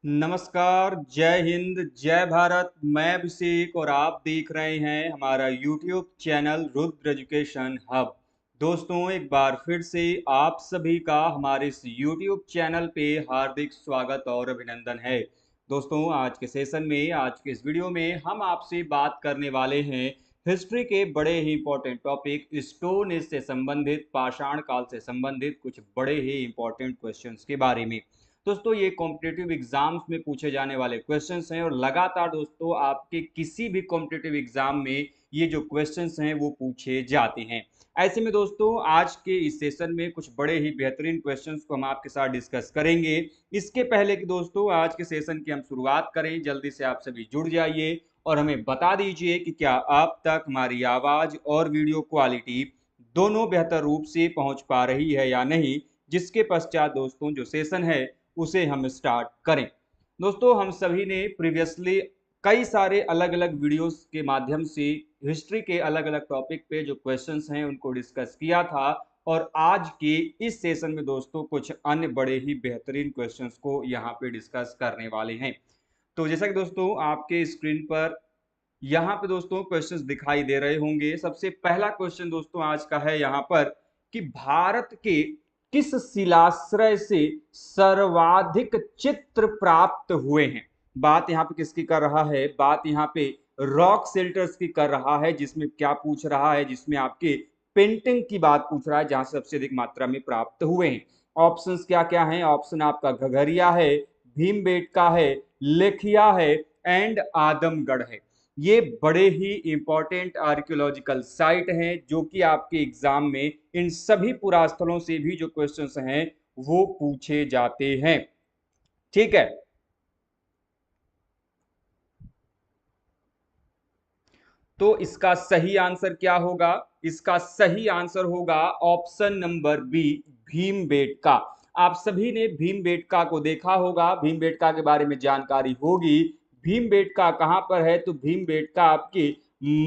नमस्कार, जय हिंद, जय भारत। मैं अभिषेक और आप देख रहे हैं हमारा YouTube channel Rudra education hub. दोस्तों, एक बार फिर से आप सभी का हमारे इस YouTube चैनल पे हार्दिक स्वागत और अभिनंदन है। दोस्तों, आज के सेशन में, आज के इस वीडियो में हम आपसे बात करने वाले हैं हिस्ट्री के बड़े ही इंपॉर्टेंट टॉपिक स्टोन एज से संबंधित, पाषाण काल से संबंधित कुछ बड़े ही इंपॉर्टेंट क्वेश्चंस के बारे में। दोस्तों, ये कॉम्पिटिटिव एग्जाम्स में पूछे जाने वाले क्वेश्चंस हैं और लगातार दोस्तों आपके किसी भी कॉम्पिटिटिव एग्जाम में ये जो क्वेश्चंस हैं वो पूछे जाते हैं। ऐसे में दोस्तों आज के इस सेशन में कुछ बड़े ही बेहतरीन क्वेश्चंस को हम आपके साथ डिस्कस करेंगे। इसके पहले कि दोस्तों आज के सेशन की हम शुरुआत करें, जल्दी से आप सभी जुड़ जाइए और हमें बता दीजिए कि क्या अब तक हमारी आवाज और वीडियो क्वालिटी दोनों बेहतर रूप से पहुंच पा रही है या नहीं। जिसके पश्चात दोस्तों जो सेशन है उसे हम स्टार्ट करें। दोस्तों, हम सभी ने प्रीवियसली कई सारे अलग अलग वीडियोस के माध्यम से हिस्ट्री के अलग अलग टॉपिक पे जो क्वेश्चंस हैं उनको डिस्कस किया था और आज के इस सेशन में दोस्तों कुछ अन्य बड़े ही बेहतरीन क्वेश्चंस को यहाँ पे डिस्कस करने वाले हैं। तो जैसा कि दोस्तों आपके स्क्रीन पर यहाँ पे दोस्तों क्वेश्चंस दिखाई दे रहे होंगे। सबसे पहला क्वेश्चन दोस्तों आज का है यहाँ पर कि भारत के किस शिलाश्रय से सर्वाधिक चित्र प्राप्त हुए हैं। बात यहाँ पे किसकी कर रहा है? बात यहाँ पे रॉक शेल्टर्स की कर रहा है, जिसमें क्या पूछ रहा है, जिसमें आपके पेंटिंग की बात पूछ रहा है जहां से सबसे अधिक मात्रा में प्राप्त हुए हैं। ऑप्शंस क्या क्या हैं? ऑप्शन आपका घघरिया है, भीमबेटका है, लेखिया है एंड आदमगढ़ है। ये बड़े ही इंपॉर्टेंट आर्कियोलॉजिकल साइट हैं जो कि आपके एग्जाम में इन सभी पुरास्थलों से भी जो क्वेश्चंस हैं वो पूछे जाते हैं। ठीक है, तो इसका सही आंसर क्या होगा? इसका सही आंसर होगा ऑप्शन नंबर बी, भीमबेटका। आप सभी ने भीमबेटका को देखा होगा, भीमबेटका के बारे में जानकारी होगी। भीमबेटका कहां पर है? तो भीमबेटका आपके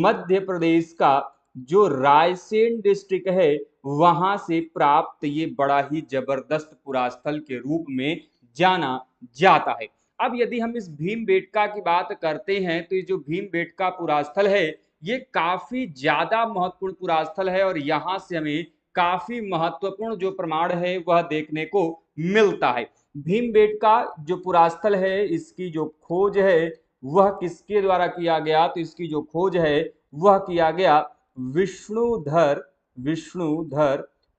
मध्य प्रदेश का जो रायसेन डिस्ट्रिक्ट है वहां से प्राप्त ये बड़ा ही जबरदस्त पुरास्थल के रूप में जाना जाता है। अब यदि हम इस भीमबेटका की बात करते हैं तो ये जो भीमबेटका पुरास्थल है ये काफी ज्यादा महत्वपूर्ण पुरास्थल है और यहां से हमें काफी महत्वपूर्ण जो प्रमाण है वह देखने को मिलता है। भीमबेटका जो पुरास्थल है इसकी जो खोज है वह किसके द्वारा किया गया? तो इसकी जो खोज है वह किया गया विष्णुधर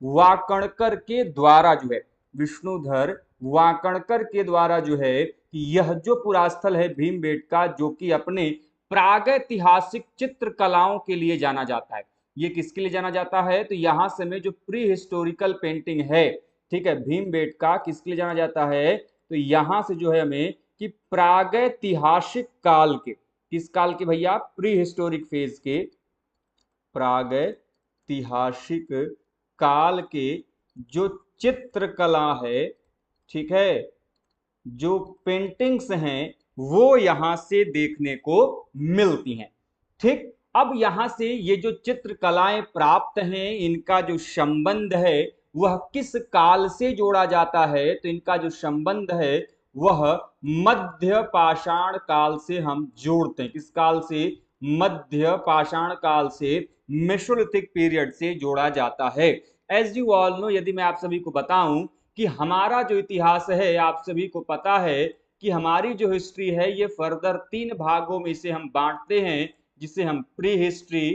वाकणकर के द्वारा जो है, विष्णुधर वाकणकर के द्वारा जो है यह जो पुरास्थल है भीमबेटका, जो कि अपने प्रागैतिहासिक चित्रकलाओं के लिए जाना जाता है। ये किसके लिए जाना जाता है? तो यहां से में जो प्री हिस्टोरिकल पेंटिंग है, ठीक है, भीमबेटका किसके लिए जाना जाता है? तो यहां से जो है हमें कि प्रागैतिहासिक काल के, किस काल के भैया? प्री हिस्टोरिक फेज के, प्रागैतिहासिक काल के जो चित्रकला है, ठीक है, जो पेंटिंग्स हैं वो यहां से देखने को मिलती हैं। ठीक, अब यहां से ये जो चित्रकलाएं प्राप्त हैं इनका जो संबंध है वह किस काल से जोड़ा जाता है? तो इनका जो संबंध है वह मध्य पाषाण काल से हम जोड़ते हैं। किस काल से? मध्य पाषाण काल से, मेसोलिथिक पीरियड से जोड़ा जाता है। एज यू ऑल नो, यदि मैं आप सभी को बताऊं कि हमारा जो इतिहास है, आप सभी को पता है कि हमारी जो हिस्ट्री है ये फर्दर 3 भागों में इसे हम बांटते हैं, जिसे हम pre history,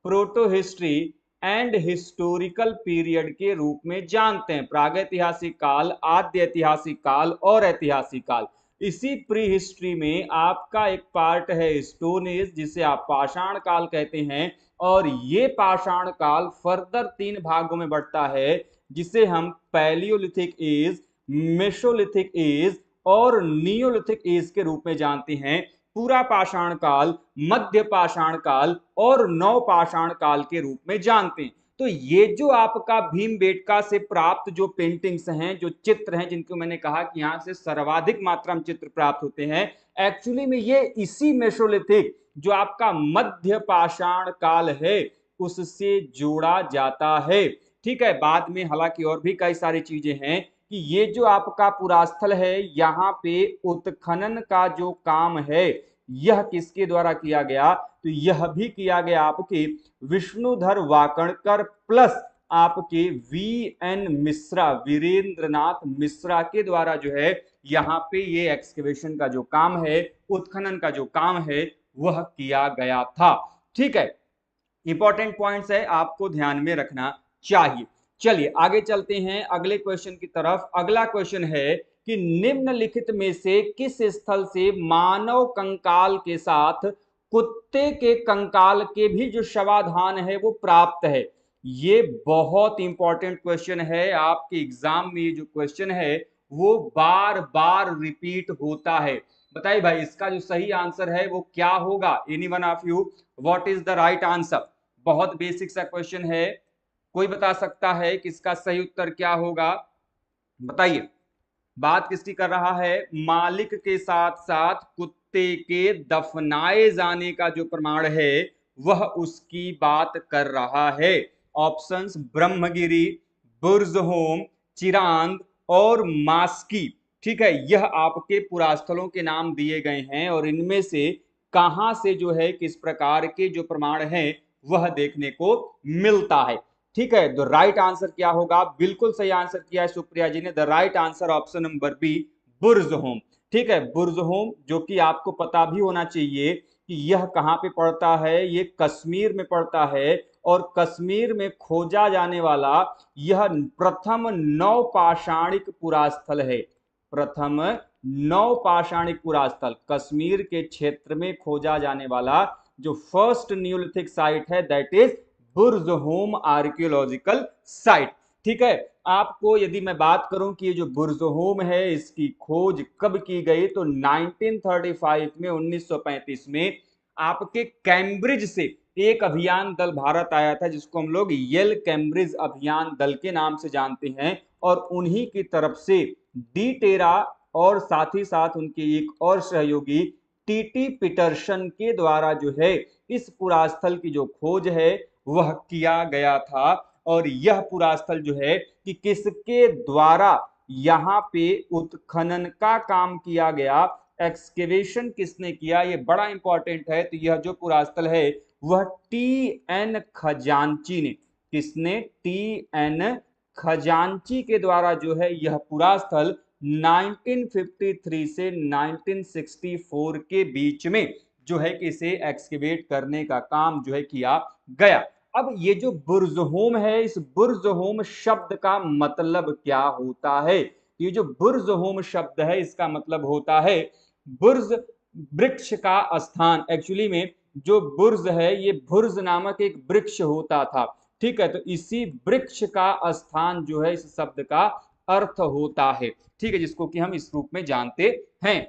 proto history and historical period के रूप में जानते हैं। प्रागैतिहासिक काल, आद्य ऐतिहासिक काल और ऐतिहासिक काल। इसी प्री हिस्ट्री में आपका एक पार्ट है स्टोन एज, जिसे आप पाषाण काल कहते हैं, और ये पाषाण काल फर्दर 3 भागों में बढ़ता है, जिसे हम पैलियोलिथिक एज, मेसोलिथिक एज और नियोलिथिक एज के रूप में जानते हैं। पूरा पाषाण काल, मध्य पाषाण काल और नव पाषाण काल के रूप में जानते हैं। तो ये जो आपका भीमबेटका से प्राप्त जो पेंटिंग्स हैं, जो चित्र हैं, जिनको मैंने कहा कि यहां से सर्वाधिक मात्रा में चित्र प्राप्त होते हैं, एक्चुअली में ये इसी मेसोलिथिक जो आपका मध्य पाषाण काल है उससे जोड़ा जाता है। ठीक है, बाद में हालांकि और भी कई सारी चीजें हैं कि ये जो आपका पुरास्थल है, यहाँ पे उत्खनन का जो काम है यह किसके द्वारा किया गया, तो यह भी किया गया आपके विष्णुधर वाकणकर प्लस आपके वी.एन. मिश्रा, वीरेंद्रनाथ मिश्रा के द्वारा जो है यहाँ पे ये एक्सकेवेशन का जो काम है, उत्खनन का जो काम है वह किया गया था। ठीक है, इंपॉर्टेंट पॉइंट्स है, आपको ध्यान में रखना चाहिए। चलिए आगे चलते हैं अगले क्वेश्चन की तरफ। अगला क्वेश्चन है कि निम्नलिखित में से किस स्थल से मानव कंकाल के साथ कुत्ते के कंकाल के भी जो शवाधान है वो प्राप्त है। ये बहुत इंपॉर्टेंट क्वेश्चन है, आपके एग्जाम में ये जो क्वेश्चन है वो बार बार रिपीट होता है। बताइए भाई इसका जो सही आंसर है वो क्या होगा? Any one of you, what is the right answer? बहुत बेसिक सा क्वेश्चन है, कोई बता सकता है कि इसका सही उत्तर क्या होगा? बताइए। बात किसकी कर रहा है? मालिक के साथ साथ कुत्ते के दफनाए जाने का जो प्रमाण है वह उसकी बात कर रहा है। ऑप्शंस ब्रह्मगिरी, बुर्जहोम, चिरांद और मास्की। ठीक है, यह आपके पुरास्थलों के नाम दिए गए हैं और इनमें से कहां से जो है किस प्रकार के जो प्रमाण हैं वह देखने को मिलता है। ठीक है, तो राइट आंसर क्या होगा? बिल्कुल सही आंसर किया है सुप्रिया जी ने। The right answer option number B, Burzahom. ठीक है, बुर्जहोम जो कि आपको पता भी होना चाहिए कि यह कहां पे पड़ता है, ये कश्मीर में पड़ता है और कश्मीर में खोजा जाने वाला यह प्रथम नवपाषाणिक पुरास्थल है। प्रथम नवपाषाणिक पुरास्थल कश्मीर के क्षेत्र में खोजा जाने वाला जो फर्स्ट न्यूलिथिक साइट है that is Burzahom archaeological site. ठीक है, आपको यदि मैं बात करूं कि ये जो बुर्जहोम है इसकी खोज कब की गई, तो 1935 में 1935 में आपके कैम्ब्रिज से एक अभियान दल भारत आया था जिसको हम लोग येल कैम्ब्रिज अभियान दल के नाम से जानते हैं और उन्हीं की तरफ से डी टेरा और साथ ही साथ उनके एक और सहयोगी टीटी पीटरसन के द्वारा जो है इस पुरास्थल की जो खोज है वह किया गया था। और यह पुरास्थल जो है कि किसके द्वारा यहाँ पे उत्खनन का काम किया गया, एक्सकेवेशन किसने किया, ये बड़ा इंपॉर्टेंट है। तो यह जो पुरास्थल है वह टी.एन. खजांची ने, किसने? टी.एन. खजांची के द्वारा जो है यह पुरास्थल 1953 से 1964 के बीच में जो है कि इसे एक्सकेवेट करने का काम जो है किया गया। अब ये जो बुर्जहोम है, इस बुर्जहोम शब्द का मतलब क्या होता है? ये जो बुर्जहोम शब्द है इसका मतलब होता है बुर्ज, वृक्ष का स्थान। एक्चुअली में जो बुर्ज है ये बुर्ज नामक एक वृक्ष होता था। ठीक है, तो इसी वृक्ष का स्थान जो है इस शब्द का अर्थ होता है। ठीक है, जिसको कि हम इस रूप में जानते हैं।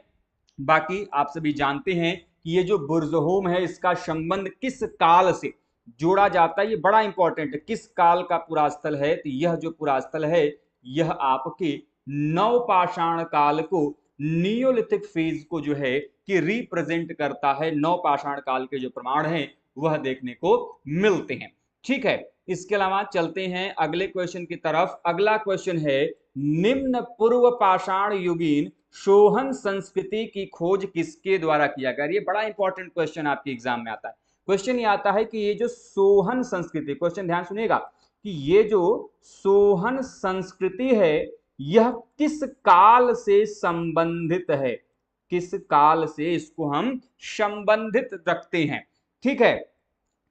बाकी आप सभी जानते हैं कि ये जो बुर्जहोम है इसका संबंध किस काल से जोड़ा जाता है, ये बड़ा इंपॉर्टेंट है। किस काल का पुरास्थल है? तो यह जो पुरास्थल है यह आपके नवपाषाण काल को, नियोलिथिक फेज को जो है कि रिप्रेजेंट करता है। नवपाषाण काल के जो प्रमाण हैं वह देखने को मिलते हैं। ठीक है, इसके अलावा चलते हैं अगले क्वेश्चन की तरफ। अगला क्वेश्चन है निम्न पूर्व पाषाण युगीन सोहन संस्कृति की खोज किसके द्वारा किया गया? ये बड़ा इंपॉर्टेंट क्वेश्चन आपके एग्जाम में आता है। क्वेश्चन ये आता है कि ये जो सोहन संस्कृति, क्वेश्चन ध्यान सुनिएगा, कि ये जो सोहन संस्कृति है यह किस काल से संबंधित है? किस काल से इसको हम संबंधित रखते हैं? ठीक है,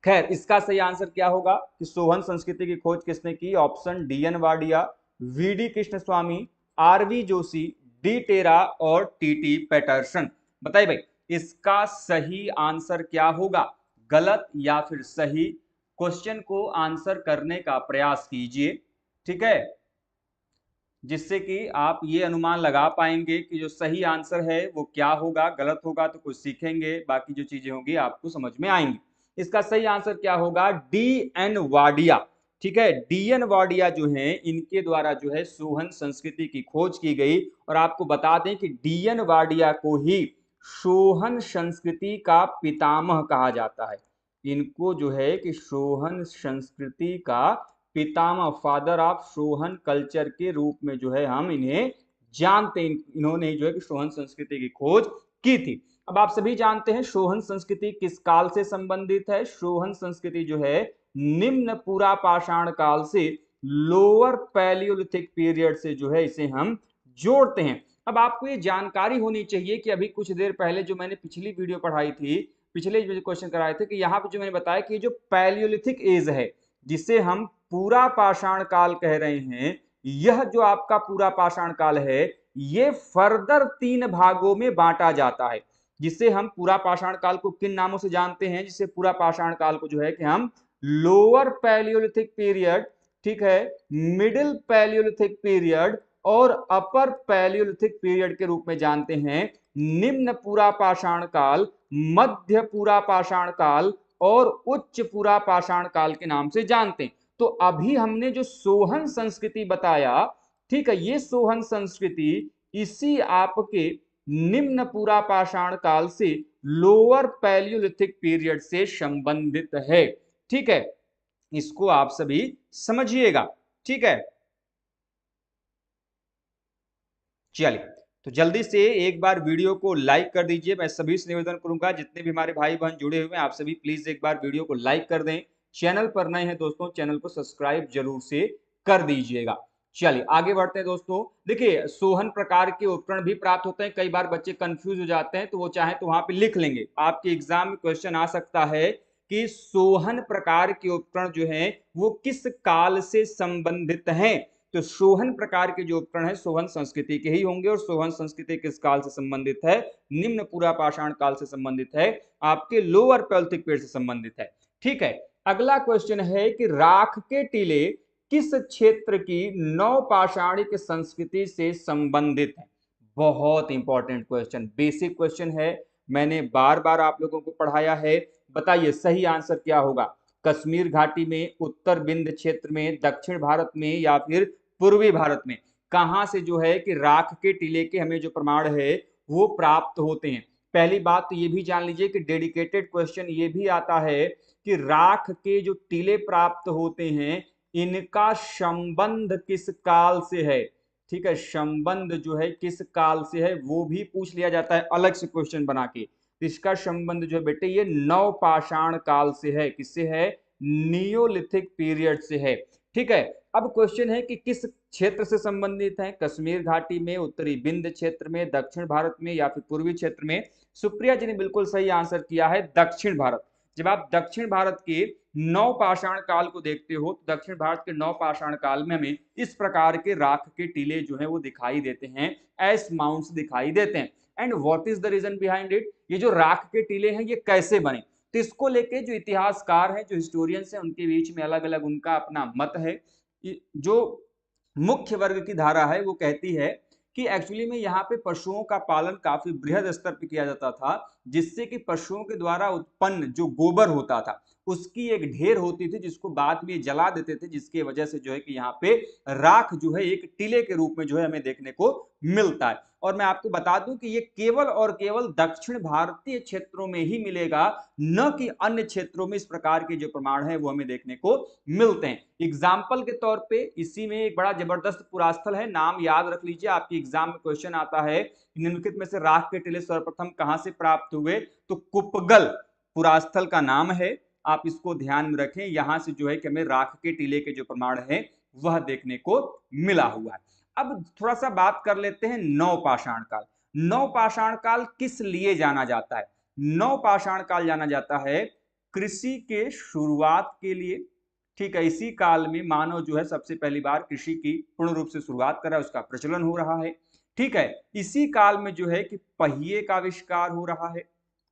खैर इसका सही आंसर क्या होगा कि सोहन संस्कृति की खोज किसने की? Option D N. Wadia, V D. Krishnaswamy, R V. Joshi, de Terra और टी.टी. पैटरसन। बताइए भाई इसका सही आंसर क्या होगा? गलत या फिर सही? क्वेश्चन को आंसर करने का प्रयास कीजिए। ठीक है, जिससे कि आप ये अनुमान लगा पाएंगे कि जो सही आंसर है वो क्या होगा। गलत होगा तो कुछ सीखेंगे, बाकी जो चीजें होंगी आपको समझ में आएंगी। इसका सही आंसर क्या होगा? डी.एन. वाडिया। ठीक है, डी.एन. वाडिया जो है इनके द्वारा जो है सोहन संस्कृति की खोज की गई। और आपको बता दें कि डी.एन. वाडिया को ही सोहन संस्कृति का पितामह कहा जाता है। इनको जो है कि सोहन संस्कृति का पितामह, फादर ऑफ सोहन कल्चर के रूप में जो है हम इन्हें जानते हैं। इन्होंने जो है कि सोहन संस्कृति की खोज की थी। अब आप सभी जानते हैं सोहन संस्कृति किस काल से संबंधित है। सोहन संस्कृति जो है निम्न पूरा पाषाण काल से लोअर पैलियोलिथिक पीरियड से जो है इसे हम जोड़ते हैं। अब आपको ये जानकारी होनी चाहिए कि अभी कुछ देर पहले जो मैंने पिछली वीडियो पढ़ाई थी, पिछले जो क्वेश्चन कराए थे, कि यहाँ पे जो मैंने बताया कि जो पैलियोलिथिक एज है जिसे हम पूरा पाषाण काल कह रहे हैं, यह जो आपका पूरा पाषाण काल है ये फर्दर 3 भागों में बांटा जाता है। जिसे हम पूरा पाषाण काल को किन नामों से जानते हैं, जिसे पूरा पाषाण काल को जो है कि हम लोअर पैलियोलिथिक पीरियड, ठीक है, मिडिल पैलियोलिथिक पीरियड और अपर पैलियोलिथिक पीरियड के रूप में जानते हैं। निम्न पूरा पाषाण काल, मध्य पूरा पाषाण काल और उच्च पूरा पाषाण काल के नाम से जानते हैं। तो अभी हमने जो सोहन संस्कृति बताया, ठीक है, ये सोहन संस्कृति इसी आपके निम्न पूरा पाषाण काल से लोअर पैलियोलिथिक पीरियड से संबंधित है। ठीक है, इसको आप सभी समझिएगा। ठीक है, चलिए तो जल्दी से एक बार वीडियो को लाइक कर दीजिए। मैं सभी से निवेदन करूंगा, जितने भी हमारे भाई बहन जुड़े हुए हैं आप सभी प्लीज एक बार वीडियो को लाइक कर दें। चैनल पर नए हैं दोस्तों, चैनल को सब्सक्राइब जरूर से कर दीजिएगा। चलिए आगे बढ़ते हैं दोस्तों। देखिए सोहन प्रकार के उपकरण भी प्राप्त होते हैं। कई बार बच्चे कंफ्यूज हो जाते हैं, तो वो चाहे तो वहां पे लिख लेंगे। आपके एग्जाम में क्वेश्चन आ सकता है कि सोहन प्रकार के उपकरण जो है वो किस काल से संबंधित हैं। तो सोहन प्रकार के जो उपकरण है सोहन संस्कृति के ही होंगे। और सोहन संस्कृति किस काल से संबंधित है? निम्न पूरा पाषाण काल से संबंधित है, आपके लोअर पैलियोलिथिक पीरियड से संबंधित है। ठीक है, अगला क्वेश्चन है कि राख के टीले किस क्षेत्र की नवपाषाणिक संस्कृति से संबंधित है? बहुत इंपॉर्टेंट क्वेश्चन, बेसिक क्वेश्चन है, मैंने बार बार आप लोगों को पढ़ाया है। बताइए सही आंसर क्या होगा? कश्मीर घाटी में, उत्तर विंध्य क्षेत्र में, दक्षिण भारत में या फिर पूर्वी भारत में? कहां से जो है कि राख के टीले के हमें जो प्रमाण है वो प्राप्त होते हैं? पहली बात तो ये भी जान लीजिए कि डेडिकेटेड क्वेश्चन ये भी आता है कि राख के जो टीले प्राप्त होते हैं इनका संबंध किस काल से है। ठीक है, संबंध जो है किस काल से है वो भी पूछ लिया जाता है अलग से क्वेश्चन बना के। इसका संबंध जो है बेटे ये नवपाषाण काल से है। किससे है? नियोलिथिक पीरियड से है। ठीक है, अब क्वेश्चन है कि किस क्षेत्र से संबंधित है? कश्मीर घाटी में, उत्तरी विंध्य क्षेत्र में, दक्षिण भारत में या फिर पूर्वी क्षेत्र में? सुप्रिया जी ने बिल्कुल सही आंसर किया है, दक्षिण भारत। जब आप दक्षिण भारत के नवपाषाण काल को देखते हो तो दक्षिण भारत के नवपाषाण काल में हमें इस प्रकार के राख के टीले जो है वो दिखाई देते हैं, एस माउंट्स दिखाई देते हैं। And what is the reason behind it? ये जो राख के टीले हैं ये कैसे बने? तो इसको लेके जो इतिहासकार हैं, जो हिस्टोरियंस हैं, उनके बीच में अलग अलग उनका अपना मत है। जो मुख्य वर्ग की धारा है वो कहती है कि एक्चुअली में यहाँ पे पशुओं का पालन काफी बृहद स्तर पर किया जाता था, जिससे कि पशुओं के द्वारा उत्पन्न जो गोबर होता था उसकी एक ढेर होती थी जिसको बाद में जला देते थे, जिसकी वजह से जो है कि यहाँ पे राख जो है एक टीले के रूप में जो है हमें देखने को मिलता है। और मैं आपको बता दूं कि ये केवल और केवल दक्षिण भारतीय क्षेत्रों में ही मिलेगा, न कि अन्य क्षेत्रों में इस प्रकार के जो प्रमाण है वो हमें देखने को मिलते हैं। एग्जाम्पल के तौर पे इसी में एक बड़ा जबरदस्त पुरास्थल है, नाम याद रख लीजिए, आपके एग्जाम में क्वेश्चन आता है निम्नलिखित में से राख के टीले सर्वप्रथम कहां से प्राप्त हुए? तो कुपगल पुरास्थल का नाम है, आप इसको ध्यान में रखें। यहां से जो है कि हमें राख के टीले के जो प्रमाण है वह देखने को मिला हुआ है। अब थोड़ा सा बात कर लेते हैं नवपाषाण काल। नवपाषाण काल किस लिए जाना जाता है? नवपाषाण काल जाना जाता है कृषि के शुरुआत के लिए। ठीक है, इसी काल में मानव जो है सबसे पहली बार कृषि की पूर्ण रूप से शुरुआत कर रहा है, उसका प्रचलन हो रहा है। ठीक है, इसी काल में जो है कि पहिए का आविष्कार हो रहा है।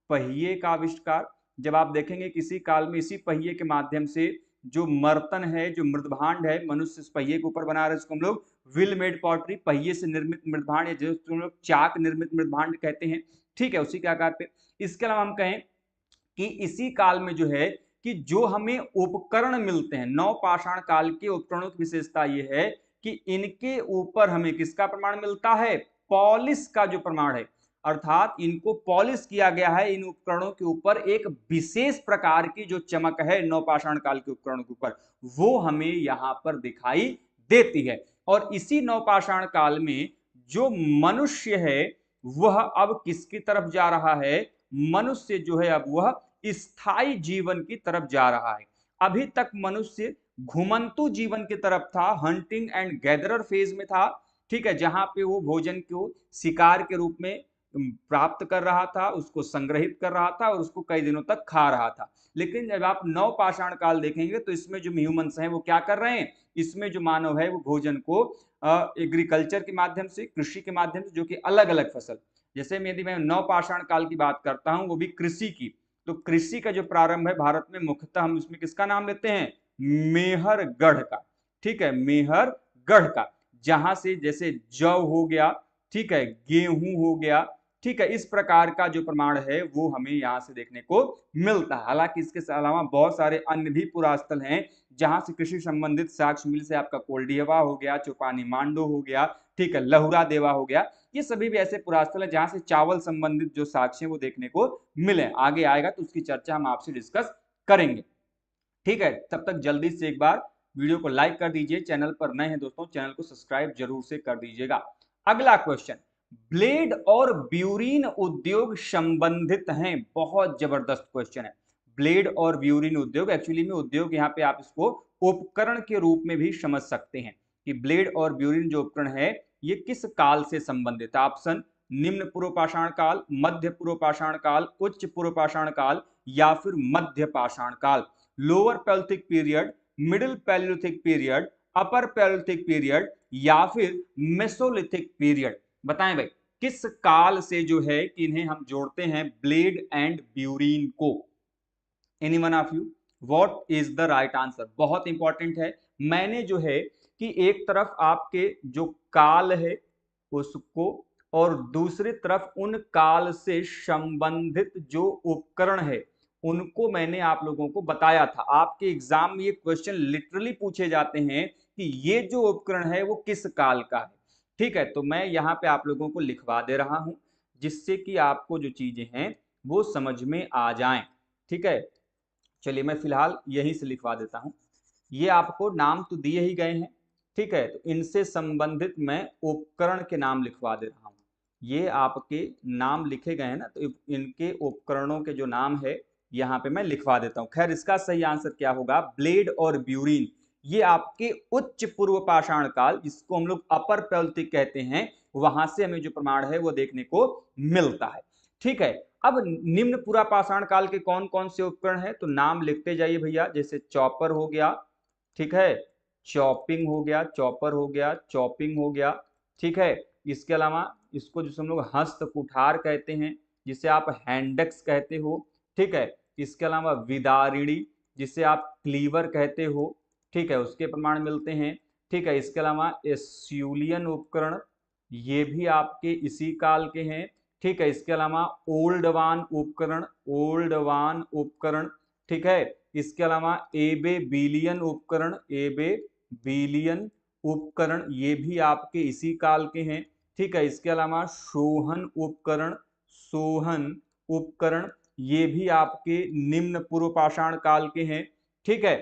पहिए का आविष्कार जब आप देखेंगे किसी काल में इसी पहिए के माध्यम से जो मर्तन है, जो मृदभांड है, मनुष्य इस पहिए के ऊपर बना रहे हैं, इसको हम लोग व्हील मेड पॉटरी, पहिए से निर्मित मृदभांड या जो हम लोग चाक निर्मित मृदभांड कहते हैं। ठीक है, उसी के आकार पे। इसके अलावा हम कहें कि इसी काल में जो है कि जो हमें उपकरण मिलते हैं, नवपाषाण काल के उपकरणों की विशेषता यह है कि इनके ऊपर हमें किसका प्रमाण मिलता है? पॉलिश का जो प्रमाण है। अर्थात इनको पॉलिश किया गया है। इन उपकरणों के ऊपर एक विशेष प्रकार की जो चमक है नवपाषाण काल के उपकरणों के ऊपर, वो हमें यहां पर दिखाई देती है। और इसी नवपाषाण काल में जो मनुष्य है वह अब किसकी तरफ जा रहा है? मनुष्य जो है अब वह स्थायी जीवन की तरफ जा रहा है। अभी तक मनुष्य घुमंतु जीवन की तरफ था, हंटिंग एंड गैदरर फेज में था, ठीक है, जहां पे वो भोजन को शिकार के रूप में प्राप्त कर रहा था, उसको संग्रहित कर रहा था और उसको कई दिनों तक खा रहा था। लेकिन जब आप नवपाषाण काल देखेंगे तो इसमें जो ह्यूमंस हैं वो क्या कर रहे हैं? इसमें जो मानव है वो भोजन को एग्रीकल्चर के माध्यम से, कृषि के माध्यम से, जो कि अलग अलग फसल, जैसे यदि मैं नवपाषाण काल की बात करता हूं वो भी कृषि की, तो कृषि का जो प्रारंभ है भारत में मुख्यतः हम इसमें किसका नाम लेते हैं? मेहरगढ़ का, ठीक है, मेहरगढ़ का, जहां से जैसे जौ हो गया, ठीक है, गेहूं हो गया, ठीक है, इस प्रकार का जो प्रमाण है वो हमें यहाँ से देखने को मिलता है। हालांकि इसके अलावा बहुत सारे अन्य भी पुरास्थल हैं जहां से कृषि संबंधित साक्ष्य मिल से आपका कोल्डियवा हो गया, चौपानी मांडो हो गया, ठीक है, लहुरा देवा हो गया, ये सभी भी ऐसे पुरास्थल हैं जहां से चावल संबंधित जो साक्ष्य वो देखने को मिले। आगे आएगा तो उसकी चर्चा हम आपसे डिस्कस करेंगे, ठीक है। तब तक जल्दी से एक बार वीडियो को लाइक कर दीजिए, चैनल पर नए हैं दोस्तों चैनल को सब्सक्राइब जरूर से कर दीजिएगा। अगला क्वेश्चन, ब्लेड और ब्यूरीन उद्योग संबंधित हैं। बहुत जबरदस्त क्वेश्चन है। ब्लेड और ब्यूरीन उद्योग, एक्चुअली में उद्योग यहाँ पे आप इसको उपकरण के रूप में भी समझ सकते हैं कि ब्लेड और ब्यूरीन जो उपकरण है ये किस काल से संबंधित है। ऑप्शन, निम्न पूर्व पाषाण काल, मध्य पूर्व पाषाण काल, उच्च पूर्व पाषाण काल या फिर मध्य पाषाण काल। Lower Palaeolithic period, middle Palaeolithic period, अपर पैलियोलिथिक पीरियड या फिर मेसोलिथिक पीरियड। बताएं भाई किस काल से जो है कि इन्हें हम जोड़ते हैं ब्लेड एंड ब्यूरीन को। Anyone of you, what is the right answer? बहुत इंपॉर्टेंट है। मैंने जो है कि एक तरफ आपके जो काल है उसको और दूसरी तरफ उन काल से संबंधित जो उपकरण है उनको मैंने आप लोगों को बताया था। आपके एग्जाम में ये क्वेश्चन लिटरली पूछे जाते हैं कि ये जो उपकरण है वो किस काल का है, ठीक है। तो मैं यहाँ पे आप लोगों को लिखवा दे रहा हूं जिससे कि आपको जो चीजें हैं वो समझ में आ जाएं, ठीक है। चलिए मैं फिलहाल यहीं से लिखवा देता हूं। ये आपको नाम तो दिए ही गए हैं, ठीक है, तो इनसे संबंधित मैं उपकरण के नाम लिखवा दे रहा हूं। ये आपके नाम लिखे गए हैं ना, तो इनके उपकरणों के जो नाम है यहाँ पे मैं लिखवा देता हूं। खैर इसका सही आंसर क्या होगा? ब्लेड और ब्यूरीन, ये आपके उच्च पूर्व पाषाण काल, जिसको हम लोग अपर पैलियोलिथिक कहते हैं, वहां से हमें जो प्रमाण है वो देखने को मिलता है, ठीक है। अब निम्न पूरा पाषाण काल के कौन कौन से उपकरण हैं तो नाम लिखते जाइए भैया। जैसे चॉपर हो गया, ठीक है, चॉपिंग हो गया, चॉपर हो गया, चॉपिंग हो गया, ठीक है। इसके अलावा इसको जिसे हम लोग हस्त कुठार कहते हैं, जिसे आप हैंडक्स कहते हो, ठीक है। इसके अलावा विदारिणी, जिसे आप क्लीवर कहते हो, ठीक है, उसके प्रमाण मिलते हैं, ठीक है। इसके अलावा एस्यूलियन उपकरण, ये भी आपके इसी काल के हैं, ठीक है। इसके अलावा ओल्डवान उपकरण, ओल्डवान उपकरण, ठीक है। इसके अलावा एबे बिलियन उपकरण, एबे बिलियन उपकरण, ये भी आपके इसी काल के हैं, ठीक है। इसके अलावा सोहन उपकरण, सोहन उपकरण, ये भी आपके निम्न पूर्व पाषाण काल के हैं, ठीक है।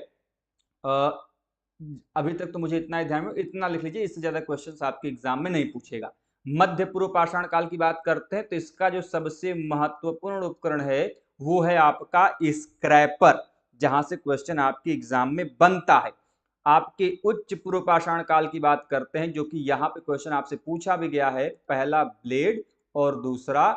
अभी तक तो मुझे इतना ही ध्यान में, इतना लिख लीजिए, इससे ज्यादा क्वेश्चंस आपके एग्जाम में नहीं पूछेगा। मध्य पूर्व पाषाण काल की बात करते हैं तो इसका जो सबसे महत्वपूर्ण उपकरण है वो है आपका स्क्रैपर, जहां से क्वेश्चन आपके एग्जाम में बनता है। आपके उच्च पूर्व पाषाण काल की बात करते हैं जो कि यहाँ पे क्वेश्चन आपसे पूछा भी गया है, पहला ब्लेड और दूसरा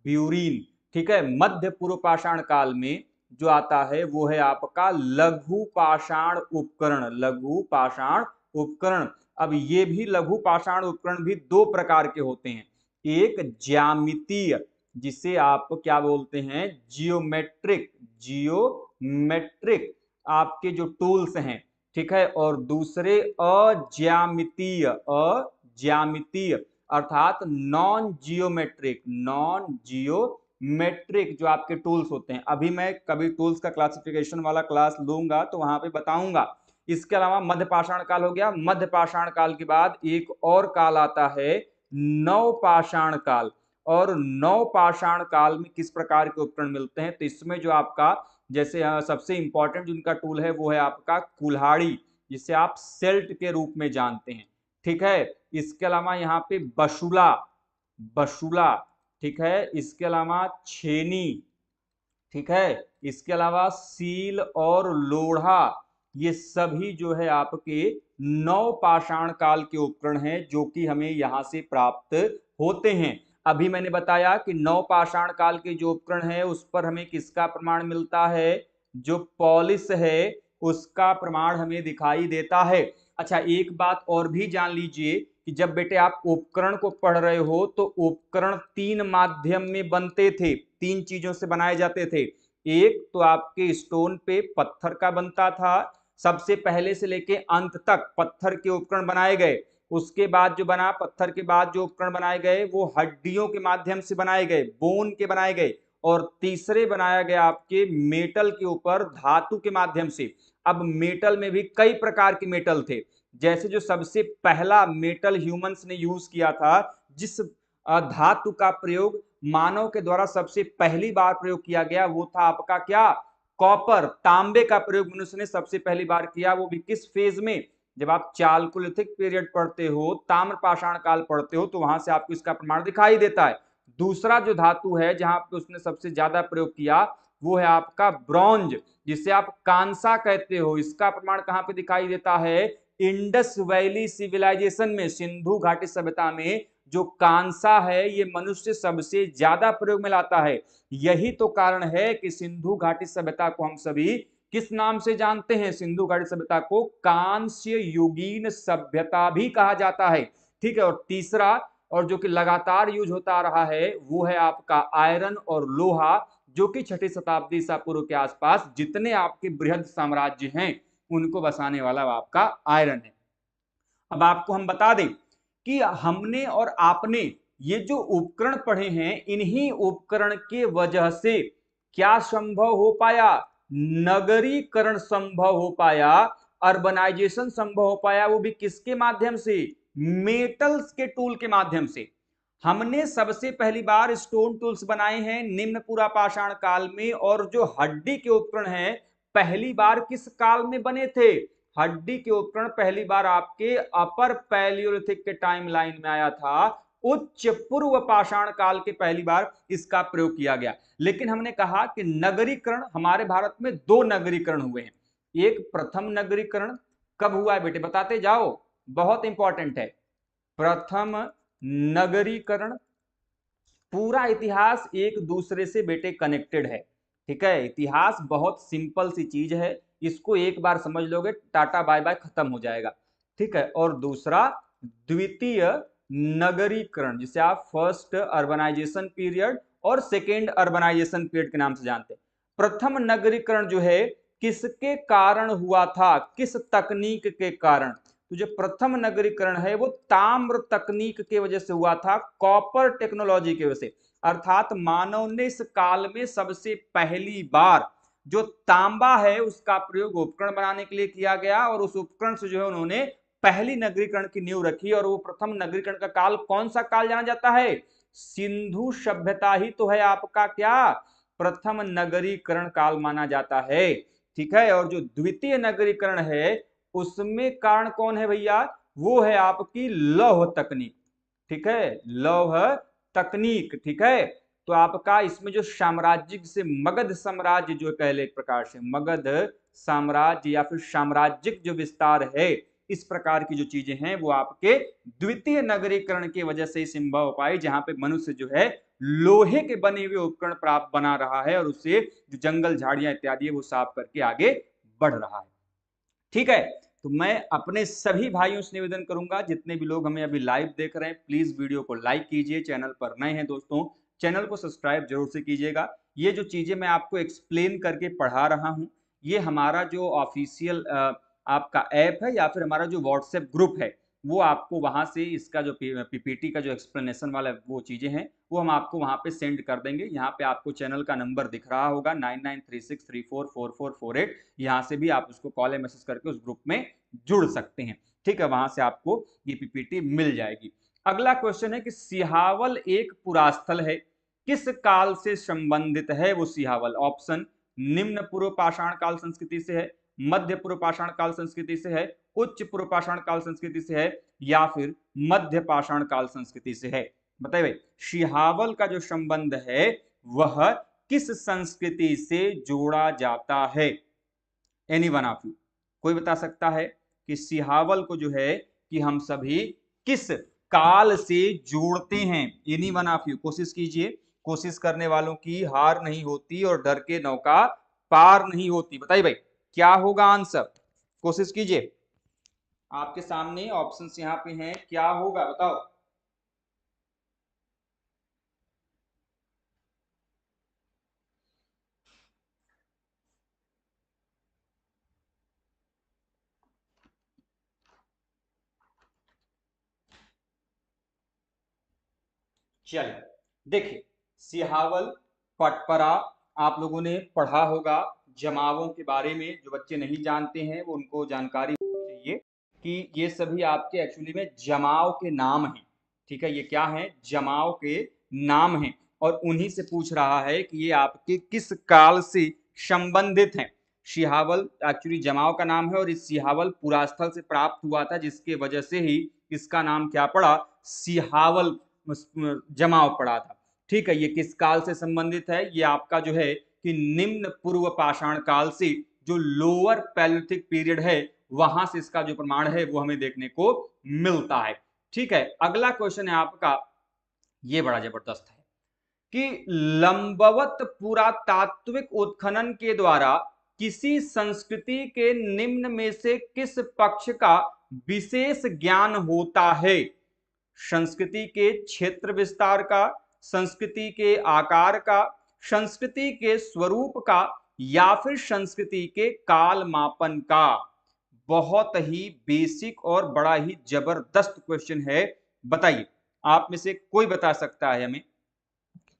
ब्यूरीन, ठीक है। मध्य पूर्व पाषाण काल में जो आता है वो है आपका लघु पाषाण उपकरण, लघु पाषाण उपकरण। अब ये भी लघु पाषाण उपकरण भी दो प्रकार के होते हैं, एक ज्यामितीय जिसे आप क्या बोलते हैं? जियोमेट्रिक, जियोमेट्रिक आपके जो टूल्स हैं, ठीक है, और दूसरे अज्यामितीय, अज्यामितीय अर्थात नॉन जियोमेट्रिक, नॉन जियोमेट्रिक जो आपके टूल्स होते हैं। अभी मैं कभी टूल्स का क्लासिफिकेशन वाला क्लास लूंगा तो वहां पे बताऊंगा। इसके अलावा मध्य पाषाण काल हो गया। मध्य पाषाण काल के बाद एक और काल आता है नव पाषाण काल। और नवपाषाण काल में किस प्रकार के उपकरण मिलते हैं। तो इसमें जो आपका जैसे सबसे इंपॉर्टेंट जो उनका टूल है वो है आपका कुल्हाड़ी, जिसे आप सेल्ट के रूप में जानते हैं, ठीक है। इसके अलावा यहाँ पे बशुला, बशुला, ठीक है। इसके अलावा छेनी, ठीक है। इसके अलावा सील और लोढ़ा, ये सभी जो है आपके नवपाषाण काल के उपकरण हैं जो कि हमें यहां से प्राप्त होते हैं। अभी मैंने बताया कि नवपाषाण काल के जो उपकरण है उस पर हमें किसका प्रमाण मिलता है, जो पॉलिश है उसका प्रमाण हमें दिखाई देता है। अच्छा, एक बात और भी जान लीजिए कि जब बेटे आप उपकरण को पढ़ रहे हो तो उपकरण तीन माध्यम में बनते थे, तीन चीजों से बनाए जाते थे। एक तो आपके स्टोन पे पत्थर का बनता था, सबसे पहले से लेके अंत तक पत्थर के उपकरण बनाए गए। उसके बाद जो बना, पत्थर के बाद जो उपकरण बनाए गए वो हड्डियों के माध्यम से बनाए गए, बोन के बनाए गए। और तीसरे बनाया गया आपके मेटल के ऊपर, धातु के माध्यम से। अब मेटल में भी कई प्रकार के मेटल थे, जैसे जो सबसे पहला मेटल ह्यूमंस ने यूज किया था, जिस धातु का प्रयोग मानव के द्वारा सबसे पहली बार प्रयोग किया गया, वो था आपका क्या, कॉपर, तांबे का प्रयोग मनुष्य ने सबसे पहली बार किया। वो भी किस फेज में, जब आप चालकोलिथिक पीरियड पढ़ते हो, ताम्रपाषाण काल पढ़ते हो, तो वहां से आपको इसका प्रमाण दिखाई देता है। दूसरा जो धातु है जहां पे उसने सबसे ज्यादा प्रयोग किया वो है आपका ब्रॉन्ज, जिसे आप कांसा कहते हो। इसका प्रमाण कहां पे दिखाई देता है, इंडस वैली सिविलाइजेशन में, सिंधु घाटी सभ्यता में जो कांसा है ये मनुष्य सबसे ज्यादा प्रयोग में लाता है। यही तो कारण है कि सिंधु घाटी सभ्यता को हम सभी किस नाम से जानते हैं, सिंधु घाटी सभ्यता को कांस्य युगीन सभ्यता भी कहा जाता है, ठीक है। और तीसरा, और जो कि लगातार यूज होता रहा है, वो है आपका आयरन और लोहा, जो कि छठी शताब्दी ईसा पूर्व के आसपास जितने आपके बृहद साम्राज्य हैं उनको बसाने वाला आपका आयरन है। अब आपको हम बता दें कि हमने और आपने ये जो उपकरण पढ़े हैं, इन्हीं उपकरण के वजह से क्या संभव हो पाया, नगरीकरण संभव हो पाया, अर्बनाइजेशन संभव हो पाया। वो भी किसके माध्यम से, मेटल्स के टूल के माध्यम से। हमने सबसे पहली बार स्टोन टूल्स बनाए हैं निम्न पूरा पाषाण काल में, और जो हड्डी के उपकरण हैं पहली बार किस काल में बने थे, हड्डी के उपकरण पहली बार आपके अपर पैलियोलिथिक के टाइम लाइन में आया था, उच्च पूर्व पाषाण काल के पहली बार इसका प्रयोग किया गया। लेकिन हमने कहा कि नगरीकरण, हमारे भारत में दो नगरीकरण हुए हैं। एक प्रथम नगरीकरण कब हुआ है बेटे, बताते जाओ, बहुत इंपॉर्टेंट है। प्रथम नगरीकरण, पूरा इतिहास एक दूसरे से बेटे कनेक्टेड है, ठीक है। इतिहास बहुत सिंपल सी चीज है, इसको एक बार समझ लोगे टाटा बाय बाय खत्म हो जाएगा, ठीक है। और दूसरा द्वितीय नगरीकरण, जिसे आप फर्स्ट अर्बनाइजेशन पीरियड और सेकेंड अर्बनाइजेशन पीरियड के नाम से जानते हैं। प्रथम नगरीकरण जो है किसके कारण हुआ था, किस तकनीक के कारण, तो जो प्रथम नगरीकरण है वो ताम्र तकनीक के वजह से हुआ था, कॉपर टेक्नोलॉजी की वजह से। अर्थात मानव ने इस काल में सबसे पहली बार जो तांबा है उसका प्रयोग उपकरण बनाने के लिए किया गया, और उस उपकरण से जो है उन्होंने पहली नगरीकरण की नींव रखी। और वो प्रथम नगरीकरण का काल कौन सा काल जाना जाता है, सिंधु सभ्यता ही तो है आपका क्या, प्रथम नगरीकरण काल माना जाता है, ठीक है। और जो द्वितीय नगरीकरण है उसमें कारण कौन है भैया, वो है आपकी लौह तकनीक, ठीक है, लौह तकनीक, ठीक है। तो आपका इसमें जो साम्राज्य से मगध साम्राज्य जो कह ले, एक प्रकार से मगध साम्राज्य या फिर साम्राज्यिक जो विस्तार है, इस प्रकार की जो चीजें हैं वो आपके द्वितीय नगरीकरण की वजह से संभव हो पाई, जहां पे मनुष्य जो है लोहे के बने हुए उपकरण प्राप्त बना रहा है और उससे जो जंगल झाड़ियां इत्यादि है वो साफ करके आगे बढ़ रहा है, ठीक है। तो मैं अपने सभी भाइयों से निवेदन करूंगा, जितने भी लोग हमें अभी लाइव देख रहे हैं, प्लीज वीडियो को लाइक कीजिए, चैनल पर नए हैं दोस्तों चैनल को सब्सक्राइब जरूर से कीजिएगा। ये जो चीजें मैं आपको एक्सप्लेन करके पढ़ा रहा हूं, ये हमारा जो ऑफिशियल आपका ऐप है या फिर हमारा जो व्हाट्सएप ग्रुप है, वो आपको वहां से इसका जो पीपीटी का जो एक्सप्लेनेशन वाला वो चीजें हैं वो हम आपको वहां पे सेंड कर देंगे। यहाँ पे आपको चैनल का नंबर दिख रहा होगा 9936344448, यहाँ से भी आप उसको कॉल या मैसेज करके उस ग्रुप में जुड़ सकते हैं, ठीक है। वहां से आपको ये पीपीटी मिल जाएगी। अगला क्वेश्चन है कि सिहावल एक पुरास्थल है, किस काल से संबंधित है वो सिहावल? ऑप्शन निम्न पूर्व पाषाण काल संस्कृति से है, मध्य पूर्व पाषाण काल संस्कृति से है, उच्च पूर्व पाषाण काल संस्कृति से है, या फिर मध्य पाषाण काल संस्कृति से है। बताइए भाई, सिहावल का जो संबंध है वह किस संस्कृति से जोड़ा जाता है? एनी वन ऑफ यू, कोई बता सकता है कि सिहावल को जो है कि हम सभी किस काल से जोड़ते हैं? एनी वन ऑफ यू, कोशिश कीजिए। कोशिश करने वालों की हार नहीं होती और डर के नौका पार नहीं होती। बताइए भाई, क्या होगा आंसर? कोशिश कीजिए, आपके सामने ऑप्शंस यहाँ पे हैं, क्या होगा बताओ। चलिए देखिए, सिहावल, पटपरा आप लोगों ने पढ़ा होगा। जमावों के बारे में जो बच्चे नहीं जानते हैं वो उनको जानकारी चाहिए कि ये सभी आपके एक्चुअली में जमाव के नाम हैं। ठीक है, ये क्या है? जमाव के नाम हैं, और उन्हीं से पूछ रहा है कि ये आपके किस काल से संबंधित हैं। सिहावल एक्चुअली जमाव का नाम है, और इस सिहावल पुरास्थल से प्राप्त हुआ था, जिसके वजह से ही इसका नाम क्या पड़ा? सिहावल जमाव पड़ा था। ठीक है, ये किस काल से संबंधित है? ये आपका जो है कि निम्न पूर्व पाषाण काल से, जो लोअर पैलियोलिथिक पीरियड है, वहां से इसका जो प्रमाण है वो हमें देखने को मिलता है। ठीक है, अगला क्वेश्चन है आपका, ये बड़ा जबरदस्त है कि लंबवत पुरातात्विक उत्खनन के द्वारा किसी संस्कृति के निम्न में से किस पक्ष का विशेष ज्ञान होता है? संस्कृति के क्षेत्र विस्तार का, संस्कृति के आकार का, संस्कृति के स्वरूप का, या फिर संस्कृति के काल मापन का? बहुत ही बेसिक और बड़ा ही जबरदस्त क्वेश्चन है। बताइए, आप में से कोई बता सकता है हमें?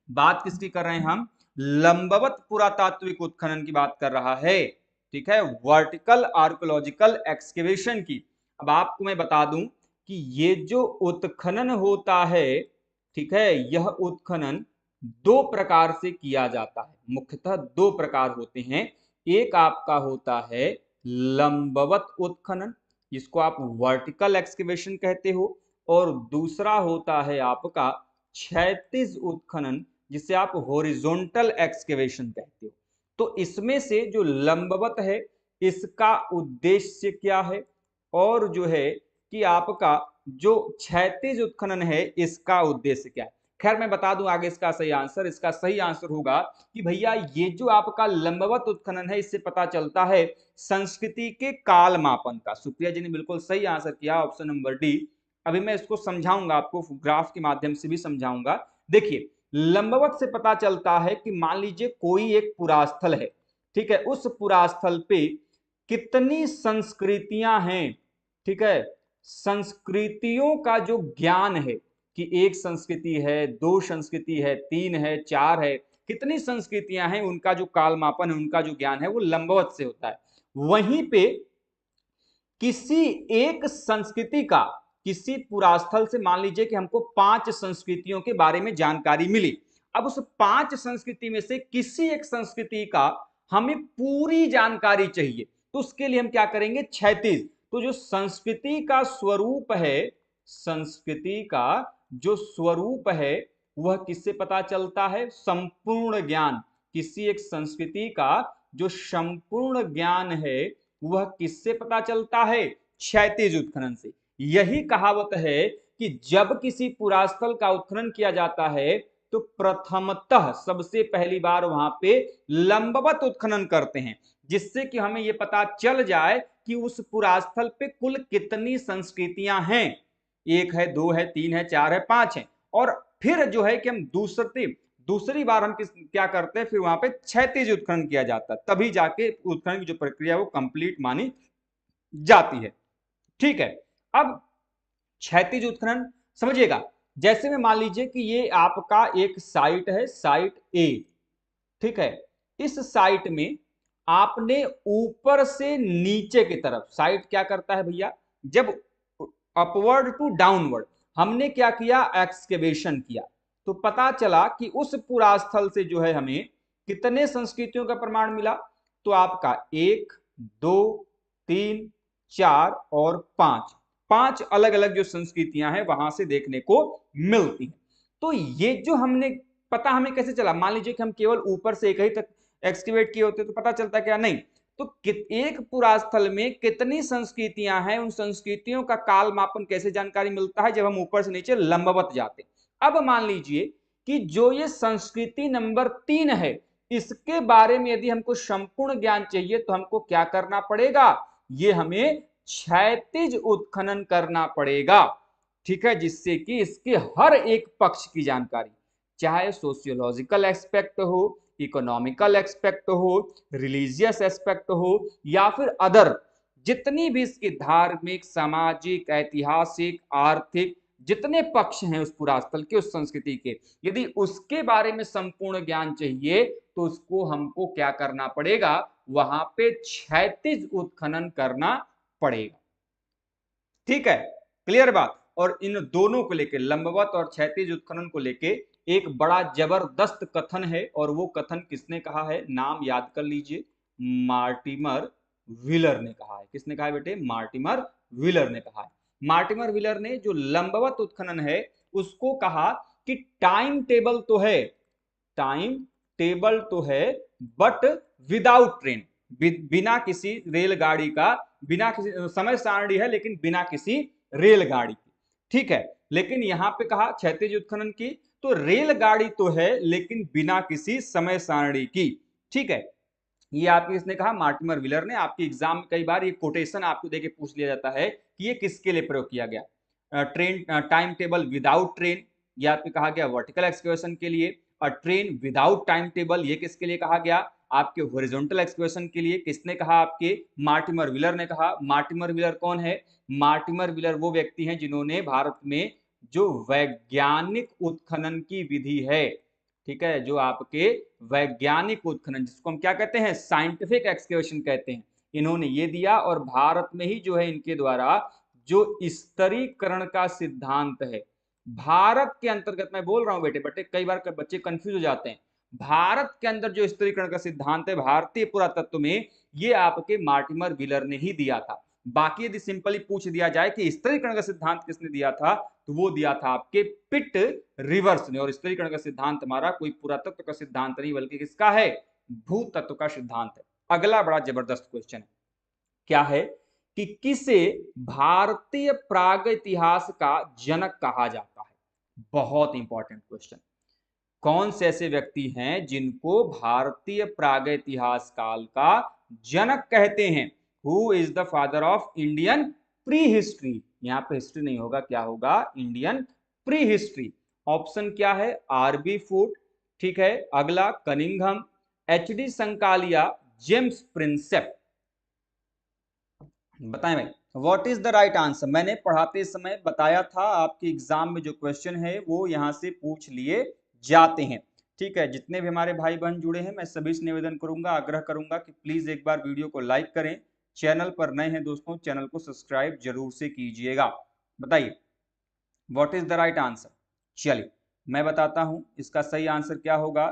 बात किसकी कर रहे हैं हम? लंबवत पुरातात्विक उत्खनन की बात कर रहा है। ठीक है, वर्टिकल आर्कोलॉजिकल एक्सकेवेशन की। अब आपको मैं बता दूं कि ये जो उत्खनन होता है, ठीक है, यह उत्खनन दो प्रकार से किया जाता है। मुख्यतः दो प्रकार होते हैं। एक आपका होता है लंबवत उत्खनन, जिसको आप वर्टिकल एक्सकेवेशन कहते हो, और दूसरा होता है आपका क्षैतिज उत्खनन, जिसे आप हॉरिजॉन्टल एक्सकेवेशन कहते हो। तो इसमें से जो लंबवत है, इसका उद्देश्य क्या है, और जो है कि आपका जो क्षैतिज उत्खनन है, इसका उद्देश्य क्या है? खैर मैं बता दूं आगे इसका सही आंसर। इसका सही आंसर होगा कि भैया ये जो आपका लंबवत उत्खनन है, इससे पता चलता है संस्कृति के काल मापन का। सुप्रिया जी ने बिल्कुल सही आंसर किया, ऑप्शन नंबर डी। अभी मैं इसको समझाऊंगा, आपको ग्राफ के माध्यम से भी समझाऊंगा। देखिए, लंबवत से पता चलता है कि मान लीजिए कोई एक पुरास्थल है, ठीक है, उस पुरास्थल पे कितनी संस्कृतियां हैं। ठीक है, संस्कृतियों का जो ज्ञान है कि एक संस्कृति है, दो संस्कृति है, तीन है, चार है, कितनी संस्कृतियां हैं, उनका जो कालमापन है, उनका जो ज्ञान है, वो लंबवत से होता है। वहीं पे किसी एक संस्कृति का, किसी पुरास्थल से मान लीजिए कि हमको 5 संस्कृतियों के बारे में जानकारी मिली। अब उस 5 संस्कृति में से किसी एक संस्कृति का हमें पूरी जानकारी चाहिए, तो उसके लिए हम क्या करेंगे? क्षैतिज। तो जो संस्कृति का स्वरूप है, संस्कृति का जो स्वरूप है, वह किससे पता चलता है? संपूर्ण ज्ञान। किसी एक संस्कृति का जो संपूर्ण ज्ञान है, वह किससे पता चलता है? क्षैतिज उत्खनन से। यही कहावत है कि जब किसी पुरास्थल का उत्खनन किया जाता है, तो प्रथमतः सबसे पहली बार वहां पे लंबवत उत्खनन करते हैं, जिससे कि हमें यह पता चल जाए कि उस पुरास्थल पे कुल कितनी संस्कृतियां हैं। एक है, दो है, तीन है, चार है, पांच है। और फिर जो है कि हम दूसरी बार हम क्या करते हैं? फिर वहां पे क्षैतिज उत्खनन किया जाता है, तभी जाके उत्खनन की जो प्रक्रिया वो कंप्लीट मानी जाती है। ठीक है, अब क्षैतिज उत्खनन समझिएगा। जैसे में मान लीजिए कि ये आपका एक साइट है, साइट ए। ठीक है, इस साइट में आपने ऊपर से नीचे की तरफ, साइट क्या करता है भैया? जब अपवर्ड टू डाउनवर्ड, हमने क्या किया, एक्सकेवेशन किया, तो पता चला कि उस पुरास्थल से जो है हमें कितने संस्कृतियों का प्रमाण मिला, तो आपका 1, 2, 3, 4 और 5, 5 अलग अलग जो संस्कृतियां हैं वहां से देखने को मिलती हैं। तो ये जो हमने पता हमें कैसे चला, मान लीजिए कि हम केवल ऊपर से एक ही तक एक्सकेवेट किए होते तो पता चलता क्या, नहीं, तो एक पुरास्थल में कितनी संस्कृतियां हैं, उन संस्कृतियों का काल मापन कैसे जानकारी मिलता है, जब हम ऊपर से नीचे लंबवत जाते। अब मान लीजिए कि जो ये संस्कृति नंबर 3 है, इसके बारे में यदि हमको संपूर्ण ज्ञान चाहिए तो हमको क्या करना पड़ेगा, ये हमें क्षैतिज उत्खनन करना पड़ेगा, ठीक है, जिससे कि इसके हर एक पक्ष की जानकारी, चाहे सोशियोलॉजिकल एस्पेक्ट हो, इकोनॉमिकल एस्पेक्ट हो, रिलीजियस एस्पेक्ट हो, या फिर अदर जितनी भी इसकी धार्मिक, सामाजिक, ऐतिहासिक, आर्थिक जितने पक्ष हैं उस पुरास्थल के, उस संस्कृति के, यदि उसके बारे में संपूर्ण ज्ञान चाहिए तो उसको हमको क्या करना पड़ेगा, वहां पे क्षैतिज उत्खनन करना पड़ेगा। ठीक है, क्लियर बात। और इन दोनों को लेके, लंबवत और क्षैतिज उत्खनन को लेके एक बड़ा जबरदस्त कथन है, और वो कथन किसने कहा है, नाम याद कर लीजिए, मार्टिमर व्हीलर ने कहा है। किसने कहा है बेटे, मार्टिमर व्हीलर ने कहा है। मार्टिमर व्हीलर ने जो लंबवत उत्खनन है उसको कहा कि टाइम टेबल तो है, टाइम टेबल तो है, बट विदाउट ट्रेन, बिना किसी रेलगाड़ी का, बिना किसी समय सारणी है लेकिन बिना किसी रेलगाड़ी की, ठीक है। लेकिन यहां पे कहा क्षैतिज उत्खनन की, तो रेलगाड़ी तो है लेकिन बिना किसी समय सारणी की, ठीक है। ये आपके इसने कहा मार्टिमर व्हीलर ने। आपके एग्जाम में कई बार ये कोटेशन आपको देके पूछ लिया जाता है कि ये किसके लिए प्रयोग किया गया, train time table without train, ये आपके कहा गया वर्टिकल एक्सकवेशन के लिए, और ट्रेन विदाउट टाइम टेबल ये किसके लिए कहा गया, आपके हॉरिजॉन्टल एक्सकवेशन के लिए। किसने कहा, आपके मार्टिमर व्हीलर ने कहा। मार्टिमर व्हीलर कौन है, मार्टिमर व्हीलर वो व्यक्ति हैं जिन्होंने भारत में जो वैज्ञानिक उत्खनन की विधि है, ठीक है, जो आपके वैज्ञानिक उत्खनन, जिसको हम क्या कहते हैं, साइंटिफिक एक्सकेवेशन कहते हैं, इन्होंने ये दिया। और भारत में ही जो है इनके द्वारा जो स्तरीकरण का सिद्धांत है, भारत के अंतर्गत मैं बोल रहा हूं बेटे, बटे कई बार बच्चे कंफ्यूज हो जाते हैं, भारत के अंदर जो स्तरीकरण का सिद्धांत है भारतीय पुरातत्व में, ये आपके मार्टिमर व्हीलर ने ही दिया था। बाकी यदि सिंपली पूछ दिया जाए कि स्तरीकरण का सिद्धांत किसने दिया था, तो वो दिया था आपके पिट रिवर्स ने। और स्तरीकरण का सिद्धांत हमारा कोई पुरातत्व का सिद्धांत नहीं बल्कि किसका है, भूतत्व का सिद्धांत है। अगला बड़ा जबरदस्त क्वेश्चन है, क्या है कि किसे भारतीय प्राग इतिहास का जनक कहा जाता है, बहुत इंपॉर्टेंट क्वेश्चन। कौन से ऐसे व्यक्ति हैं जिनको भारतीय प्रागैतिहास काल का जनक कहते हैं, who is the father of Indian pre history. यहां पे हिस्ट्री नहीं होगा, क्या होगा, इंडियन प्री हिस्ट्री। ऑप्शन क्या है, आरबी फूट, ठीक है, अगला Cunningham, HD Sankalia, James Prinsep. बताएं भाई, what is the right answer. मैंने पढ़ाते समय बताया था आपके एग्जाम में जो क्वेश्चन है वो यहां से पूछ लिए जाते हैं, ठीक है। जितने भी हमारे भाई बहन जुड़े हैं मैं सभी से निवेदन करूंगा, आग्रह करूंगा कि प्लीज एक बार वीडियो को लाइक करें, चैनल पर नए हैं दोस्तों चैनल को सब्सक्राइब जरूर से कीजिएगा। बताइए what is the right answer. चलिए मैं बताता हूं इसका सही आंसर क्या होगा।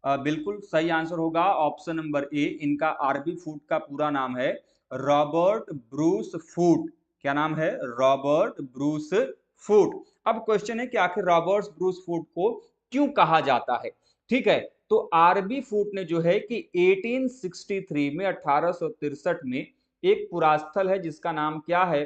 बिल्कुल सही आंसर होगा ऑप्शन नंबर ए। इनका आरबी फूट का पूरा नाम है रॉबर्ट ब्रूस फूट। क्या नाम है, रॉबर्ट ब्रूस फूट। अब क्वेश्चन है कि आखिर रॉबर्ट ब्रूस फूट को क्यों कहा जाता है, ठीक है। तो आरबी फूट ने जो है कि 1863 में 1863 में एक पुरास्थल है जिसका नाम क्या है,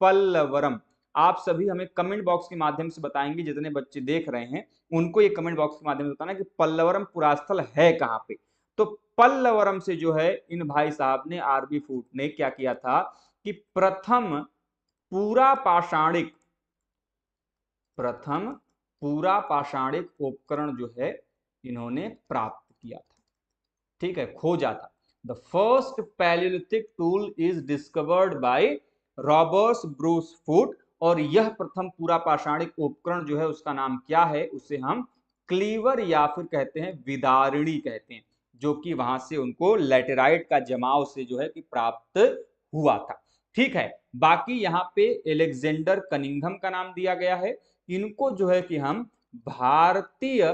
पल्लवरम। आप सभी हमें कमेंट बॉक्स के माध्यम से बताएंगे, जितने बच्चे देख रहे हैं उनको ये कमेंट बॉक्स के माध्यम से बताना कि पल्लवरम पुरास्थल है कहां पे। तो पल्लवरम से जो है इन भाई साहब ने, आरबी फूट ने क्या किया था कि प्रथम पूरा पाषाणिक उपकरण जो है इन्होंने प्राप्त किया था, ठीक है, खोजा था। The first Palaeolithic tool is discovered by Robert Bruce Foote. और यह प्रथम पूरा पाषाणिक उपकरण जो है उसका नाम क्या है, उसे हम क्लीवर या फिर कहते हैं विदारिणी कहते हैं, जो कि वहां से उनको लेटेराइट का जमाव से जो है कि प्राप्त हुआ था, ठीक है। बाकी यहाँ पे एलेक्जेंडर कनिंघम का नाम दिया गया है, इनको जो है कि हम भारतीय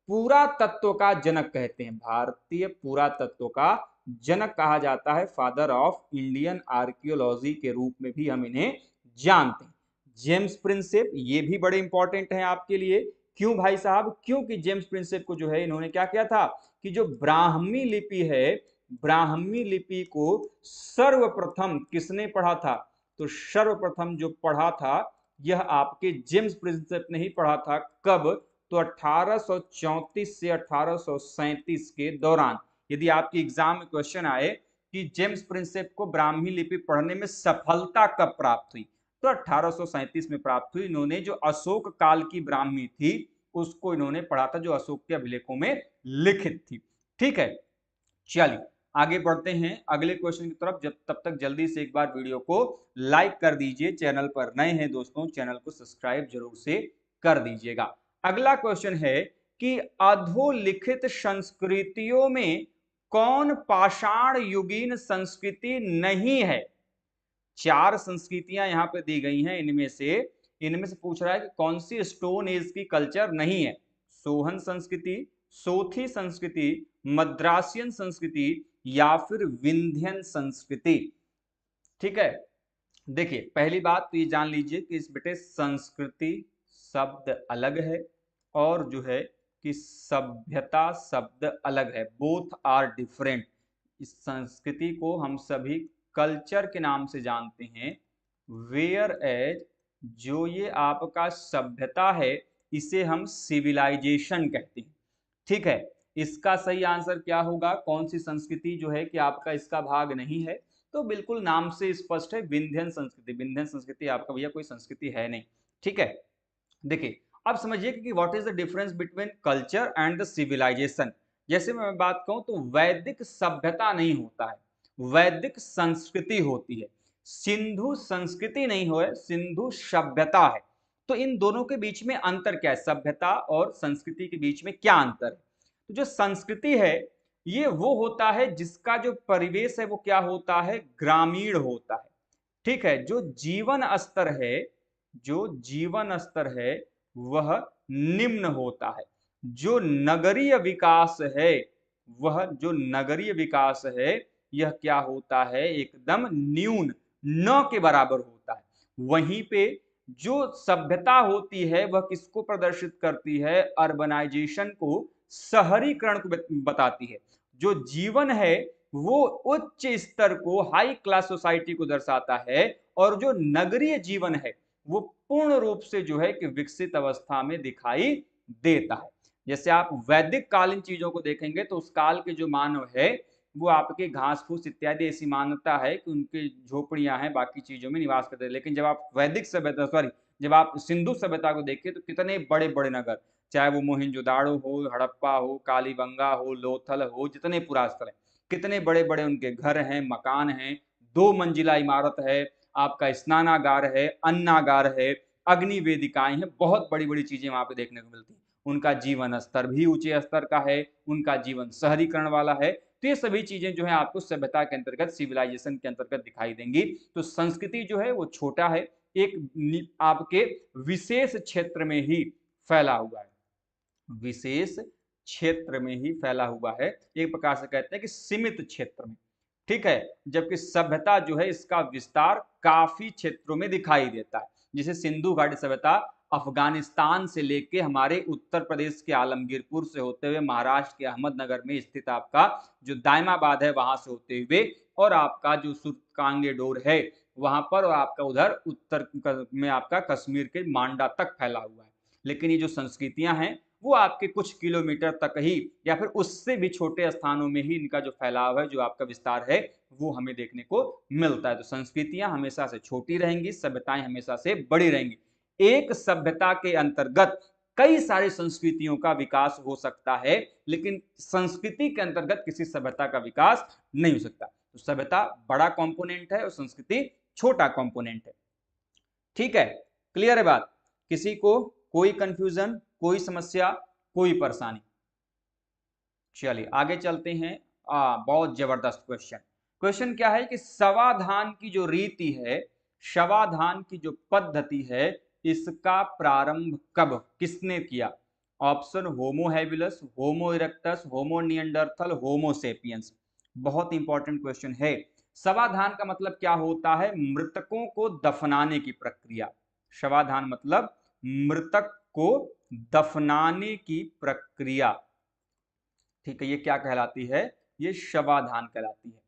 पुरातत्व का जनक कहते हैं। भारतीय पुरातत्व का जनक कहा जाता है, फादर ऑफ इंडियन आर्कियोलॉजी के रूप में भी हम इन्हें जानते हैं। जेम्स प्रिंसेप, ये भी बड़े इंपॉर्टेंट हैं आपके लिए। क्यों भाई साहब? क्योंकि जेम्स प्रिंसेप को जो है इन्होंने क्या किया था कि जो ब्राह्मी लिपि है, ब्राह्मी लिपि को सर्वप्रथम किसने पढ़ा था? तो सर्वप्रथम जो पढ़ा था यह आपके जेम्स प्रिंसेप ने ही पढ़ा था। कब? तो 1834 से 1837 के दौरान। यदि आपके एग्जाम में क्वेश्चन आए कि जेम्स प्रिंसेप को ब्राह्मी लिपि पढ़ने में सफलता कब प्राप्त हुई, तो 1837 में प्राप्त हुई। इन्होंने जो अशोक काल की ब्राह्मी थी उसको इन्होंने पढ़ा था, जो अशोक के अभिलेखों में लिखित थी। ठीक है, चलिए आगे बढ़ते हैं अगले क्वेश्चन की तरफ। जब तब तक जल्दी से एक बार वीडियो को लाइक कर दीजिए, चैनल पर नए हैं दोस्तों चैनल को सब्सक्राइब जरूर से कर दीजिएगा। अगला क्वेश्चन है कि अधोलिखित संस्कृतियों में कौन पाषाण युगीन संस्कृति नहीं है? 4 संस्कृतियां यहां पे दी गई हैं, इनमें से पूछ रहा है कि कौन सी स्टोन एज की कल्चर नहीं है? सोहन संस्कृति, सोथी संस्कृति, मद्रासियन संस्कृति या फिर विंध्यन संस्कृति। ठीक है, देखिए पहली बात तो ये जान लीजिए कि इस बेटे संस्कृति शब्द अलग है और जो है कि सभ्यता शब्द अलग है। Both are different. इस संस्कृति को हम सभी कल्चर के नाम से जानते हैं, वेयर एज जो ये आपका सभ्यता है इसे हम सिविलाइजेशन कहते हैं। ठीक है, इसका सही आंसर क्या होगा? कौन सी संस्कृति जो है कि आपका इसका भाग नहीं है? तो बिल्कुल नाम से स्पष्ट है, विंध्यन संस्कृति। विंध्यन संस्कृति आपका भैया कोई संस्कृति है नहीं। ठीक है, देखिए अब समझिए कि what is the difference between culture and the civilisation. जैसे मैं बात कहूं तो वैदिक सभ्यता नहीं होता है, वैदिक संस्कृति होती है। सिंधु संस्कृति नहीं हो, सिंधु सभ्यता है। तो इन दोनों के बीच में अंतर क्या है? सभ्यता और संस्कृति के बीच में क्या अंतर है? तो जो संस्कृति है ये वो होता है जिसका जो परिवेश है वो क्या होता है? ग्रामीण होता है। ठीक है, जो जीवन स्तर है, जो जीवन स्तर है वह निम्न होता है। जो नगरीय विकास है, वह जो नगरीय विकास है यह क्या होता है? एकदम न्यून, न के बराबर होता है। वहीं पे जो सभ्यता होती है वह किसको प्रदर्शित करती है? अर्बनाइजेशन को, शहरीकरण को बताती है। जो जीवन है वो उच्च स्तर को, हाई क्लास सोसाइटी को दर्शाता है, और जो नगरीय जीवन है वो पूर्ण रूप से जो है कि विकसित अवस्था में दिखाई देता है। जैसे आप वैदिक कालीन चीजों को देखेंगे तो उस काल के जो मानव है वो आपके घास फूस इत्यादि ऐसी मान्यता है कि उनकी झोपड़ियां हैं, बाकी चीजों में निवास करते हैं। लेकिन जब आप वैदिक सभ्यता, सॉरी, जब आप सिंधु सभ्यता को देखिए तो कितने बड़े बड़े नगर, चाहे वो मोहिंजोदाड़ो हो, हड़प्पा हो, कालीबंगा हो, लोथल हो, जितने पुरास्थल हैं, कितने बड़े बड़े उनके घर हैं, मकान हैं, 2 मंजिला इमारत है, आपका स्नानागार है, अन्नागार है, अग्नि वेदिकाएं हैं, बहुत बड़ी बड़ी चीजें वहां पे देखने को मिलती हैं। उनका जीवन स्तर भी ऊंचे स्तर का है, उनका जीवन शहरीकरण वाला है। तो ये सभी चीजें जो है आपको सभ्यता के अंतर्गत, सिविलाइजेशन के अंतर्गत दिखाई देंगी। तो संस्कृति जो है वो छोटा है, एक आपके विशेष क्षेत्र में ही फैला हुआ है, विशेष क्षेत्र में ही फैला हुआ है, एक प्रकार से कहते हैं कि सीमित क्षेत्र में। ठीक है, जबकि सभ्यता जो है इसका विस्तार काफी क्षेत्रों में दिखाई देता है। जैसे सिंधु घाटी सभ्यता अफगानिस्तान से लेके हमारे उत्तर प्रदेश के आलमगीरपुर से होते हुए महाराष्ट्र के अहमदनगर में स्थित आपका जो दायमाबाद है वहां से होते हुए, और आपका जो सुरकांगे डोर है वहां पर, और आपका उधर उत्तर में आपका कश्मीर के मांडा तक फैला हुआ है। लेकिन ये जो संस्कृतियां हैं वो आपके कुछ किलोमीटर तक ही या फिर उससे भी छोटे स्थानों में ही इनका जो फैलाव है, जो आपका विस्तार है, वो हमें देखने को मिलता है। तो संस्कृतियां हमेशा से छोटी रहेंगी, सभ्यताएं हमेशा से बड़ी रहेंगी। एक सभ्यता के अंतर्गत कई सारी संस्कृतियों का विकास हो सकता है, लेकिन संस्कृति के अंतर्गत किसी सभ्यता का विकास नहीं हो सकता। तो सभ्यता बड़ा कंपोनेंट है और संस्कृति छोटा कंपोनेंट है। ठीक है, क्लियर है बात? किसी को कोई कंफ्यूजन, कोई समस्या, कोई परेशानी? चलिए आगे चलते हैं। बहुत जबरदस्त क्वेश्चन। क्वेश्चन क्या है कि शवाधान की जो रीति है, शवाधान की जो पद्धति है इसका प्रारंभ कब किसने किया? ऑप्शन होमो हैबिलस, होमो इरेक्टस, होमो निएंडरथल, होमो सेपियंस। बहुत इंपॉर्टेंट क्वेश्चन है। शवाधान का मतलब क्या होता है? मृतकों को दफनाने की प्रक्रिया। शवाधान मतलब मृतक को दफनाने की प्रक्रिया। ठीक है, ये क्या कहलाती है? ये शवाधान कहलाती है।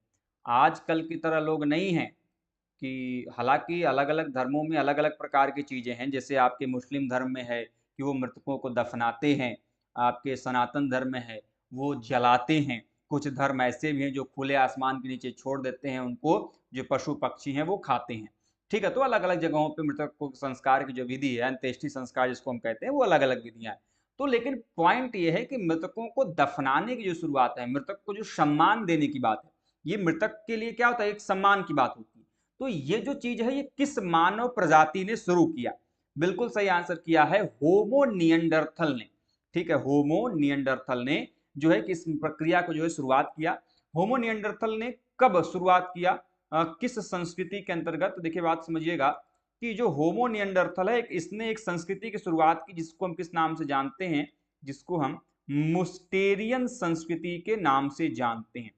आजकल की तरह लोग नहीं हैं कि, हालांकि अलग अलग धर्मों में अलग अलग प्रकार की चीजें हैं। जैसे आपके मुस्लिम धर्म में है कि वो मृतकों को दफनाते हैं, आपके सनातन धर्म में है वो जलाते हैं, कुछ धर्म ऐसे भी हैं जो खुले आसमान के नीचे छोड़ देते हैं उनको, जो पशु पक्षी हैं वो खाते हैं। ठीक है, तो अलग अलग जगहों पे मृतक को संस्कार की जो विधि है, अंत्येष्टि संस्कार जिसको हम कहते हैं, वो अलग अलग विधियां हैं। तो लेकिन पॉइंट ये है कि मृतकों को दफनाने की जो शुरुआत है, मृतक को जो सम्मान देने की बात है, ये मृतक के लिए क्या होता है? एक सम्मान की बात होती है। तो ये जो चीज है, ये किस मानव प्रजाति ने शुरू किया? बिल्कुल सही आंसर किया है होमो निएंडरथल ने। ठीक है, होमो निएंडरथल ने जो है किस प्रक्रिया को जो है शुरुआत किया। होमो निएंडरथल ने कब शुरुआत किया, किस संस्कृति के अंतर्गत? देखिए बात समझिएगा कि जो होमो निएंडरथल है, इसने एक संस्कृति की शुरुआत की जिसको हम किस नाम से जानते हैं? जिसको हम मुस्टेरियन संस्कृति के नाम से जानते हैं।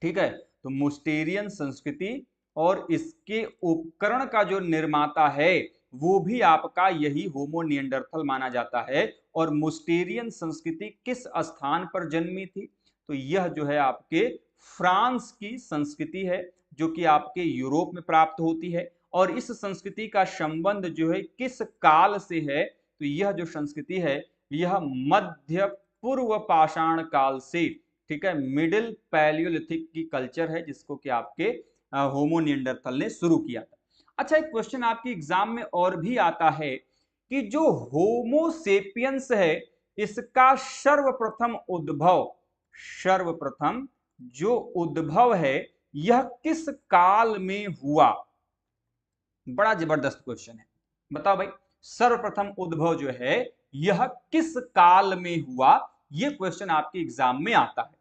ठीक है, तो मुस्टेरियन संस्कृति, और इसके उपकरण का जो निर्माता है वो भी आपका यही होमो निएंडरथल माना जाता है। और मुस्टेरियन संस्कृति किस स्थान पर जन्मी थी? तो यह जो है आपके फ्रांस की संस्कृति है, जो कि आपके यूरोप में प्राप्त होती है। और इस संस्कृति का संबंध जो है किस काल से है? तो यह जो संस्कृति है, यह मध्य पूर्व पाषाण काल से, ठीक है, मिडिल पैलियोलिथिक की कल्चर है, जिसको कि आपके होमो निएंडरथल ने शुरू किया था। अच्छा, एक क्वेश्चन आपके एग्जाम में और भी आता है कि जो होमो सेपियंस है, इसका सर्वप्रथम जो उद्भव है, यह किस काल में हुआ? बड़ा जबरदस्त क्वेश्चन है। बताओ भाई, सर्वप्रथम उद्भव जो है यह किस काल में हुआ? यह क्वेश्चन आपके एग्जाम में आता है।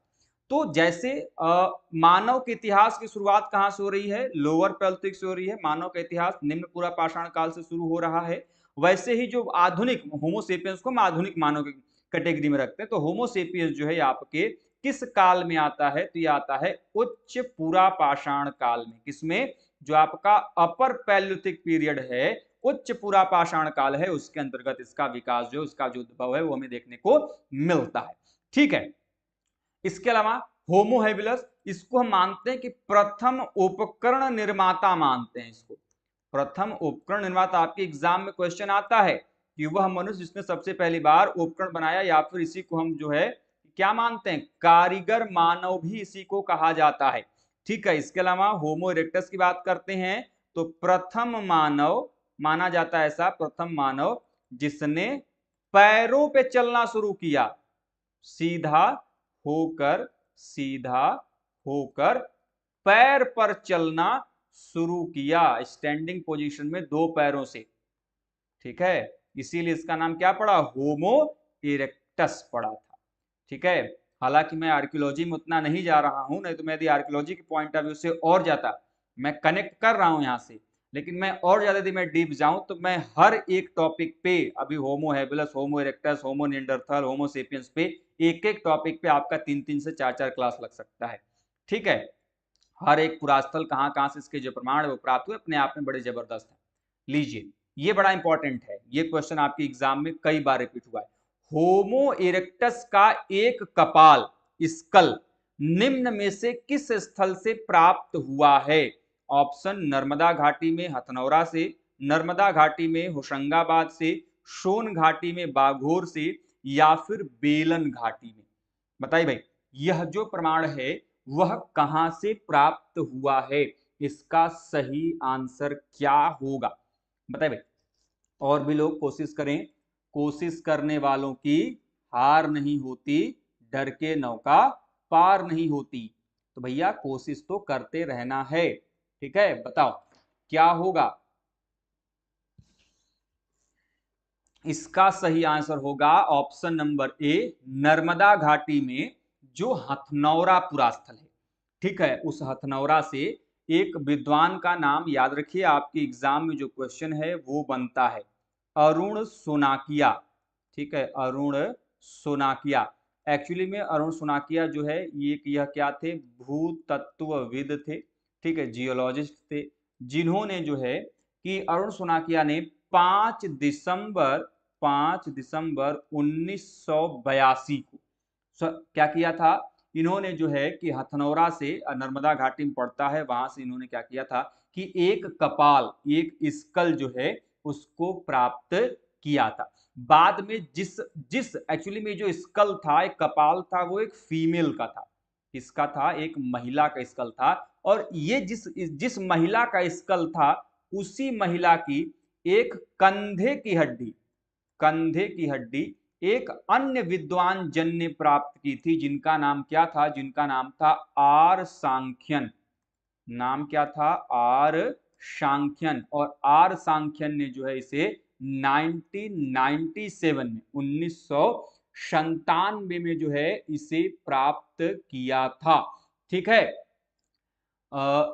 तो जैसे मानव के इतिहास की शुरुआत कहां से हो रही है? लोअर पैलियोलिथिक से हो रही है। मानव का इतिहास निम्न पूरा पाषाण काल से शुरू हो रहा है। वैसे ही जो आधुनिक होमो सेपियंस को हम आधुनिक मानव की कैटेगरी में रखते हैं। तो होमो सेपियंस जो है आपके किस काल में आता है? तो ये आता है उच्च पूरा पाषाण काल में। किसमें? जो आपका अपर पैलियोलिथिक पीरियड है, उच्च पूरा पाषाण काल है, उसके अंतर्गत इसका विकास जो, उसका जो उद्भव है वो हमें देखने को मिलता है। ठीक है, इसके अलावा होमो हैबिलस, इसको हम मानते हैं कि प्रथम उपकरण निर्माता मानते हैं। इसको प्रथम उपकरण निर्माता, आपके एग्जाम में क्वेश्चन आता है कि वह मनुष्य जिसने सबसे पहली बार उपकरण बनाया, या फिर इसी को हम जो है क्या मानते हैं? कारीगर मानव भी इसी को कहा जाता है। ठीक है, इसके अलावा होमो इरेक्टस की बात करते हैं तो प्रथम मानव माना जाता है, ऐसा प्रथम मानव जिसने पैरों पे चलना शुरू किया, सीधा होकर पैर पर चलना शुरू किया, स्टैंडिंग पोजीशन में दो पैरों से। ठीक है, इसीलिए इसका नाम क्या पड़ा? होमो इरेक्टस पड़ा था। ठीक है, हालांकि मैं आर्कियोलॉजी में उतना नहीं जा रहा हूं, नहीं तो मैं यदि आर्कियोलॉजी के पॉइंट ऑफ व्यू से और जाता, मैं कनेक्ट कर रहा हूं यहां से, लेकिन मैं और ज्यादा यदि मैं डीप जाऊं तो मैं हर एक टॉपिक पे, अभी होमो हैबिलस, होमो इरेक्टस, होमो निएंडरथल, होमो सेपियंस पे, एक एक टॉपिक पे आपका 3-3 से 4-4 क्लास लग सकता है। ठीक है, हर एक पुरास्थल कहां कहां से इसके जो प्रमाण है वो प्राप्त हुए, अपने आप में बड़े जबरदस्त है। लीजिए, ये बड़ा इंपॉर्टेंट है, ये क्वेश्चन आपके एग्जाम में कई बार रिपीट हुआ है। होमो इरेक्टस का एक कपाल, स्कल, निम्न में से किस स्थल से प्राप्त हुआ है? ऑप्शन नर्मदा घाटी में हथनौरा से, नर्मदा घाटी में होशंगाबाद से, सोन घाटी में बाघोर से, या फिर बेलन घाटी में। बताइए भाई, यह जो प्रमाण है वह कहां से प्राप्त हुआ है? इसका सही आंसर क्या होगा? बताइए भाई, और भी लोग कोशिश करें, कोशिश करने वालों की हार नहीं होती, डर के नौका पार नहीं होती। तो भैया कोशिश तो करते रहना है। ठीक है, बताओ क्या होगा? इसका सही आंसर होगा ऑप्शन नंबर ए, नर्मदा घाटी में जो हथनौरा पुरास्थल है। ठीक है, उस हथनौरा से एक विद्वान का नाम याद रखिए, आपके एग्जाम में जो क्वेश्चन है वो बनता है। अरुण सोनाकिया, ठीक है, अरुण सोनाकिया। एक्चुअली में अरुण सोनाकिया जो है यह क्या थे, भूतत्वविद थे, ठीक है, जियोलॉजिस्ट थे, जिन्होंने जो है कि अरुण सोनाकिया ने 5 दिसंबर 1982 को क्या किया था, इन्होंने जो है कि हथनौरा से, नर्मदा घाटी में पड़ता है, वहां से इन्होंने क्या किया था कि एक कपाल, एक स्कल जो है उसको प्राप्त किया था। बाद में जिस जिस एक्चुअली में जो स्कल था, एक कपाल था, वो एक फीमेल का था, इसका था, एक महिला का स्कल था, और ये जिस जिस महिला का स्कल था, उसी महिला की एक कंधे की हड्डी एक अन्य विद्वान जन ने प्राप्त की थी, जिनका नाम क्या था, जिनका नाम था आर सांख्यन। नाम क्या था, आर सांख्यन। और आर सांख्यन ने जो है इसे 1997 में 1997 में जो है इसे प्राप्त किया था, ठीक है।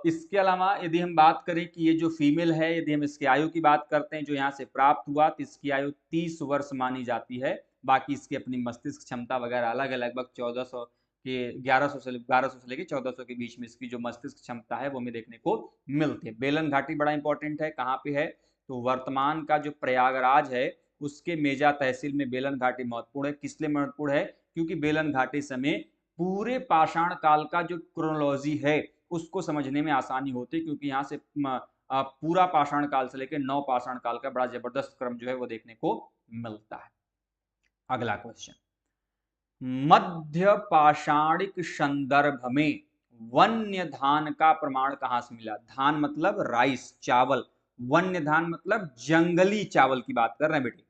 इसके अलावा यदि हम बात करें कि ये जो फीमेल है, यदि हम इसकी आयु की बात करते हैं जो यहाँ से प्राप्त हुआ, तो इसकी आयु 30 वर्ष मानी जाती है। बाकी इसकी अपनी मस्तिष्क क्षमता वगैरह अलग है, लगभग 1400 के 1100 से लेकर 1400 के बीच में इसकी जो मस्तिष्क क्षमता है वो हमें देखने को मिलती है। बेलन घाटी बड़ा इंपॉर्टेंट है, कहाँ पे है, तो वर्तमान का जो प्रयागराज है उसके मेजा तहसील में बेलन घाटी महत्वपूर्ण है। किस लिए महत्वपूर्ण है, क्योंकि बेलन घाटी समय पूरे पाषाण काल का जो क्रोनोलॉजी है उसको समझने में आसानी होती है, क्योंकि यहाँ से पूरा पाषाण काल से लेकर नव पाषाण काल का बड़ा जबरदस्त क्रम जो है वो देखने को मिलता है। अगला क्वेश्चन, मध्य पाषाणिक संदर्भ में वन्य धान का प्रमाण कहां से मिला। धान मतलब राइस, चावल, वन्य धान मतलब जंगली चावल की बात कर रहे हैं बेटे,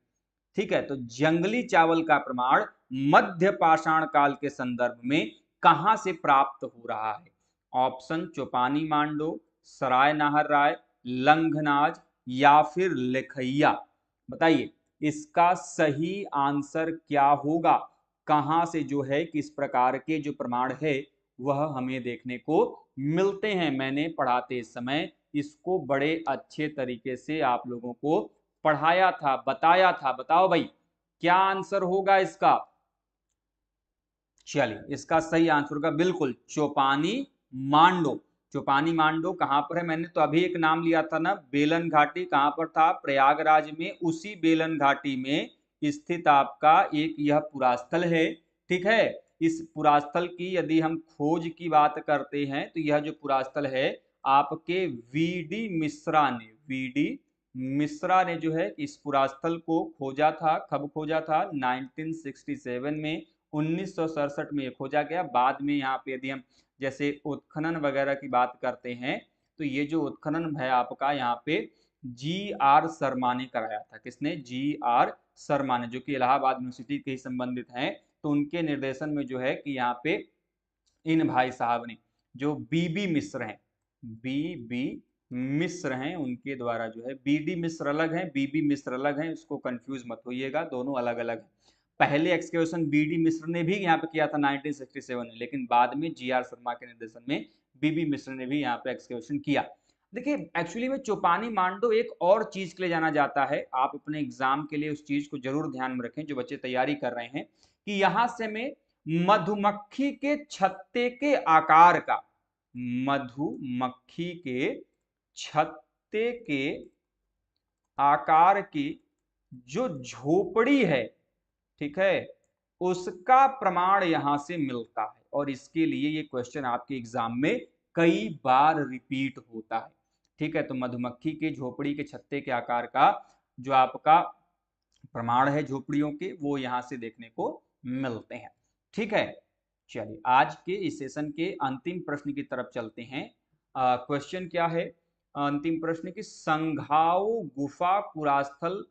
ठीक है। तो जंगली चावल का प्रमाण मध्य पाषाण काल के संदर्भ में कहां से प्राप्त हो रहा है। ऑप्शन चौपानी मांडो, सराय नाहर राय, लंघनाज या फिर लेखैया। बताइए इसका सही आंसर क्या होगा, कहां से जो है किस प्रकार के जो प्रमाण है वह हमें देखने को मिलते हैं। मैंने पढ़ाते समय इसको बड़े अच्छे तरीके से आप लोगों को पढ़ाया था, बताया था। बताओ भाई क्या आंसर होगा इसका। चलिए इसका सही आंसर होगा बिल्कुल चौपानी मांडो। चौपानी मांडो कहां पर है, मैंने तो अभी एक नाम लिया था ना, बेलन घाटी, कहां पर था, प्रयागराज में। उसी बेलन घाटी में स्थित आपका एक यह पुरास्थल है, ठीक है। इस पुरास्थल की यदि हम खोज की बात करते हैं तो यह जो पुरास्थल है आपके वीडी मिश्रा ने जो है इस पुरास्थल को खोजा था। कब खोजा था, 1967 में, 1967 में ये खोजा गया। बाद में यहाँ पे यदि हम जैसे उत्खनन वगैरह की बात करते हैं तो ये जो उत्खनन है आपका यहाँ पे जी.आर. शर्मा ने कराया था। किसने, जी.आर. शर्मा ने, जो कि इलाहाबाद यूनिवर्सिटी के ही संबंधित हैं। तो उनके निर्देशन में जो है कि यहाँ पे इन भाई साहब ने, जो बीबी मिश्र हैं, बीबी मिश्र हैं, उनके द्वारा जो है, बीडी मिश्र अलग हैं, बीबी मिश्र अलग हैं, इसको कंफ्यूज मत होइएगा, दोनों अलग अलग हैं। पहले एक्सकेवेशन बीडी मिश्र ने भी यहाँ पे किया था 1967 में, लेकिन बाद में जी.आर. शर्मा के निर्देशन में बीबी मिश्र ने भी यहाँ पे एक्सकेवेशन किया। देखिए एक्चुअली में चौपानी मांडो एक और चीज के लिए जाना जाता है, आप अपने एग्जाम के लिए उस चीज को जरूर ध्यान में रखें जो बच्चे तैयारी कर रहे हैं, कि यहां से में मधुमक्खी के छत्ते के आकार का, मधुमक्खी के छत्ते के आकार की जो झोपड़ी है, ठीक है, उसका प्रमाण यहां से मिलता है। और इसके लिए ये क्वेश्चन आपके एग्जाम में कई बार रिपीट होता है, ठीक है। तो मधुमक्खी के झोपड़ी के छत्ते के आकार का जो आपका प्रमाण है झोपड़ियों के, वो यहां से देखने को मिलते हैं, ठीक है। चलिए आज के इस सेशन के अंतिम प्रश्न की तरफ चलते हैं। क्वेश्चन क्या है, अंतिम प्रश्न की, संघाओ गुफा पुरास्थल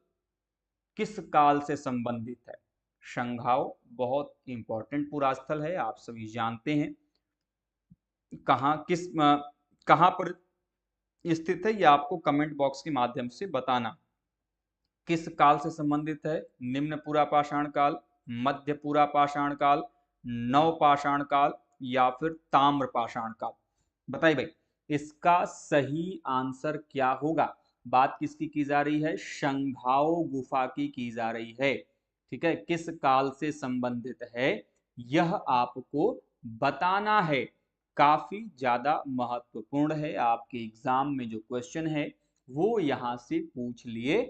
किस काल से संबंधित है। संघाओ बहुत इंपॉर्टेंट पुरास्थल है, आप सभी जानते हैं। कहां पर स्थित है ये आपको कमेंट बॉक्स के माध्यम से बताना। किस काल से संबंधित है, निम्न पूरा पाषाण काल, मध्य पूरा पाषाण काल, नव पाषाण काल या फिर ताम्र पाषाण काल। बताइए भाई इसका सही आंसर क्या होगा। बात किसकी की जा रही है? शंघाओ गुफा की जा रही है। ठीक है, किस काल से संबंधित है यह आपको बताना है। काफी ज्यादा महत्वपूर्ण है, आपके एग्जाम में जो क्वेश्चन है वो यहां से पूछ लिए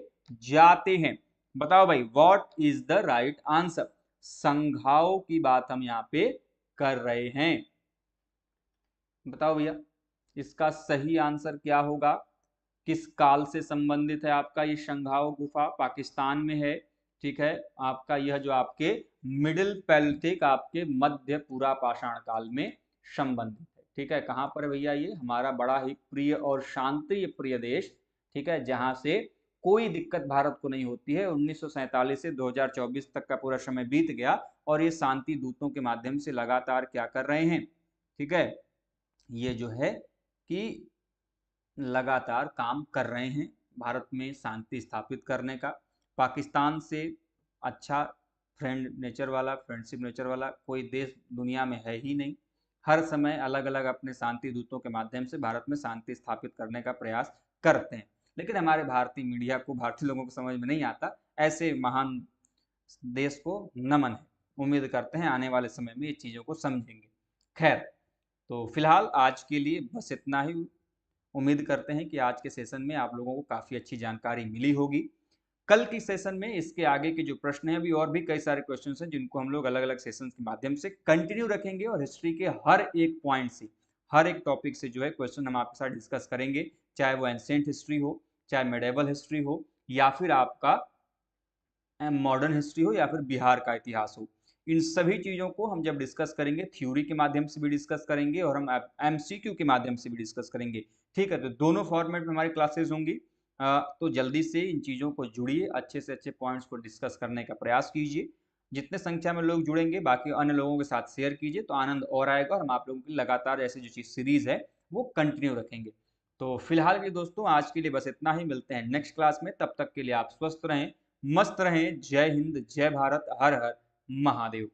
जाते हैं। बताओ भाई, what is the right answer? संघाओ की बात हम यहाँ पे कर रहे हैं। बताओ भैया, इसका सही आंसर क्या होगा? किस काल से संबंधित है आपका ये शंघाओ गुफा? पाकिस्तान में है। ठीक है, आपका यह जो आपके मिडिल पैलिथिक, आपके मध्य पूरा पाषाण काल में संबंधित है। ठीक है, कहां पर है भैया? ये हमारा बड़ा ही प्रिय और शांति प्रिय देश, ठीक है, जहां से कोई दिक्कत भारत को नहीं होती है। 1947 से 2024 तक का पूरा समय बीत गया और ये शांति दूतों के माध्यम से लगातार क्या कर रहे हैं? ठीक है, ये जो है कि लगातार काम कर रहे हैं भारत में शांति स्थापित करने का। पाकिस्तान से अच्छा फ्रेंड नेचर वाला, फ्रेंडशिप नेचर वाला कोई देश दुनिया में है ही नहीं। हर समय अलग अलग अपने शांति दूतों के माध्यम से भारत में शांति स्थापित करने का प्रयास करते हैं, लेकिन हमारे भारतीय मीडिया को, भारतीय लोगों को समझ में नहीं आता। ऐसे महान देश को नमन है। उम्मीद करते हैं आने वाले समय में ये चीज़ों को समझेंगे। खैर, तो फिलहाल आज के लिए बस इतना ही। उम्मीद करते हैं कि आज के सेशन में आप लोगों को काफ़ी अच्छी जानकारी मिली होगी। कल की सेशन में इसके आगे के जो प्रश्न हैं, अभी और भी कई सारे क्वेश्चन हैं जिनको हम लोग अलग अलग सेशन के माध्यम से कंटिन्यू रखेंगे और हिस्ट्री के हर एक पॉइंट से, हर एक टॉपिक से जो है क्वेश्चन हम आपके साथ डिस्कस करेंगे। चाहे वो एंसेंट हिस्ट्री हो, चाहे मेडिवल हिस्ट्री हो, या फिर आपका मॉडर्न हिस्ट्री हो, या फिर बिहार का इतिहास हो। इन सभी चीज़ों को हम जब डिस्कस करेंगे, थ्योरी के माध्यम से भी डिस्कस करेंगे और हम एमसीक्यू के माध्यम से भी डिस्कस करेंगे। ठीक है, तो दोनों फॉर्मेट में हमारी क्लासेस होंगी। तो जल्दी से इन चीज़ों को जुड़िए, अच्छे से अच्छे पॉइंट्स को डिस्कस करने का प्रयास कीजिए। जितने संख्या में लोग जुड़ेंगे, बाकी अन्य लोगों के साथ शेयर कीजिए, तो आनंद और आएगा और हम आप लोगों की लगातार ऐसी जो चीज़ सीरीज है वो कंटिन्यू रखेंगे। तो फिलहाल के दोस्तों, आज के लिए बस इतना ही। मिलते हैं नेक्स्ट क्लास में, तब तक के लिए आप स्वस्थ रहें, मस्त रहें। जय हिंद, जय भारत, हर हर महादेव।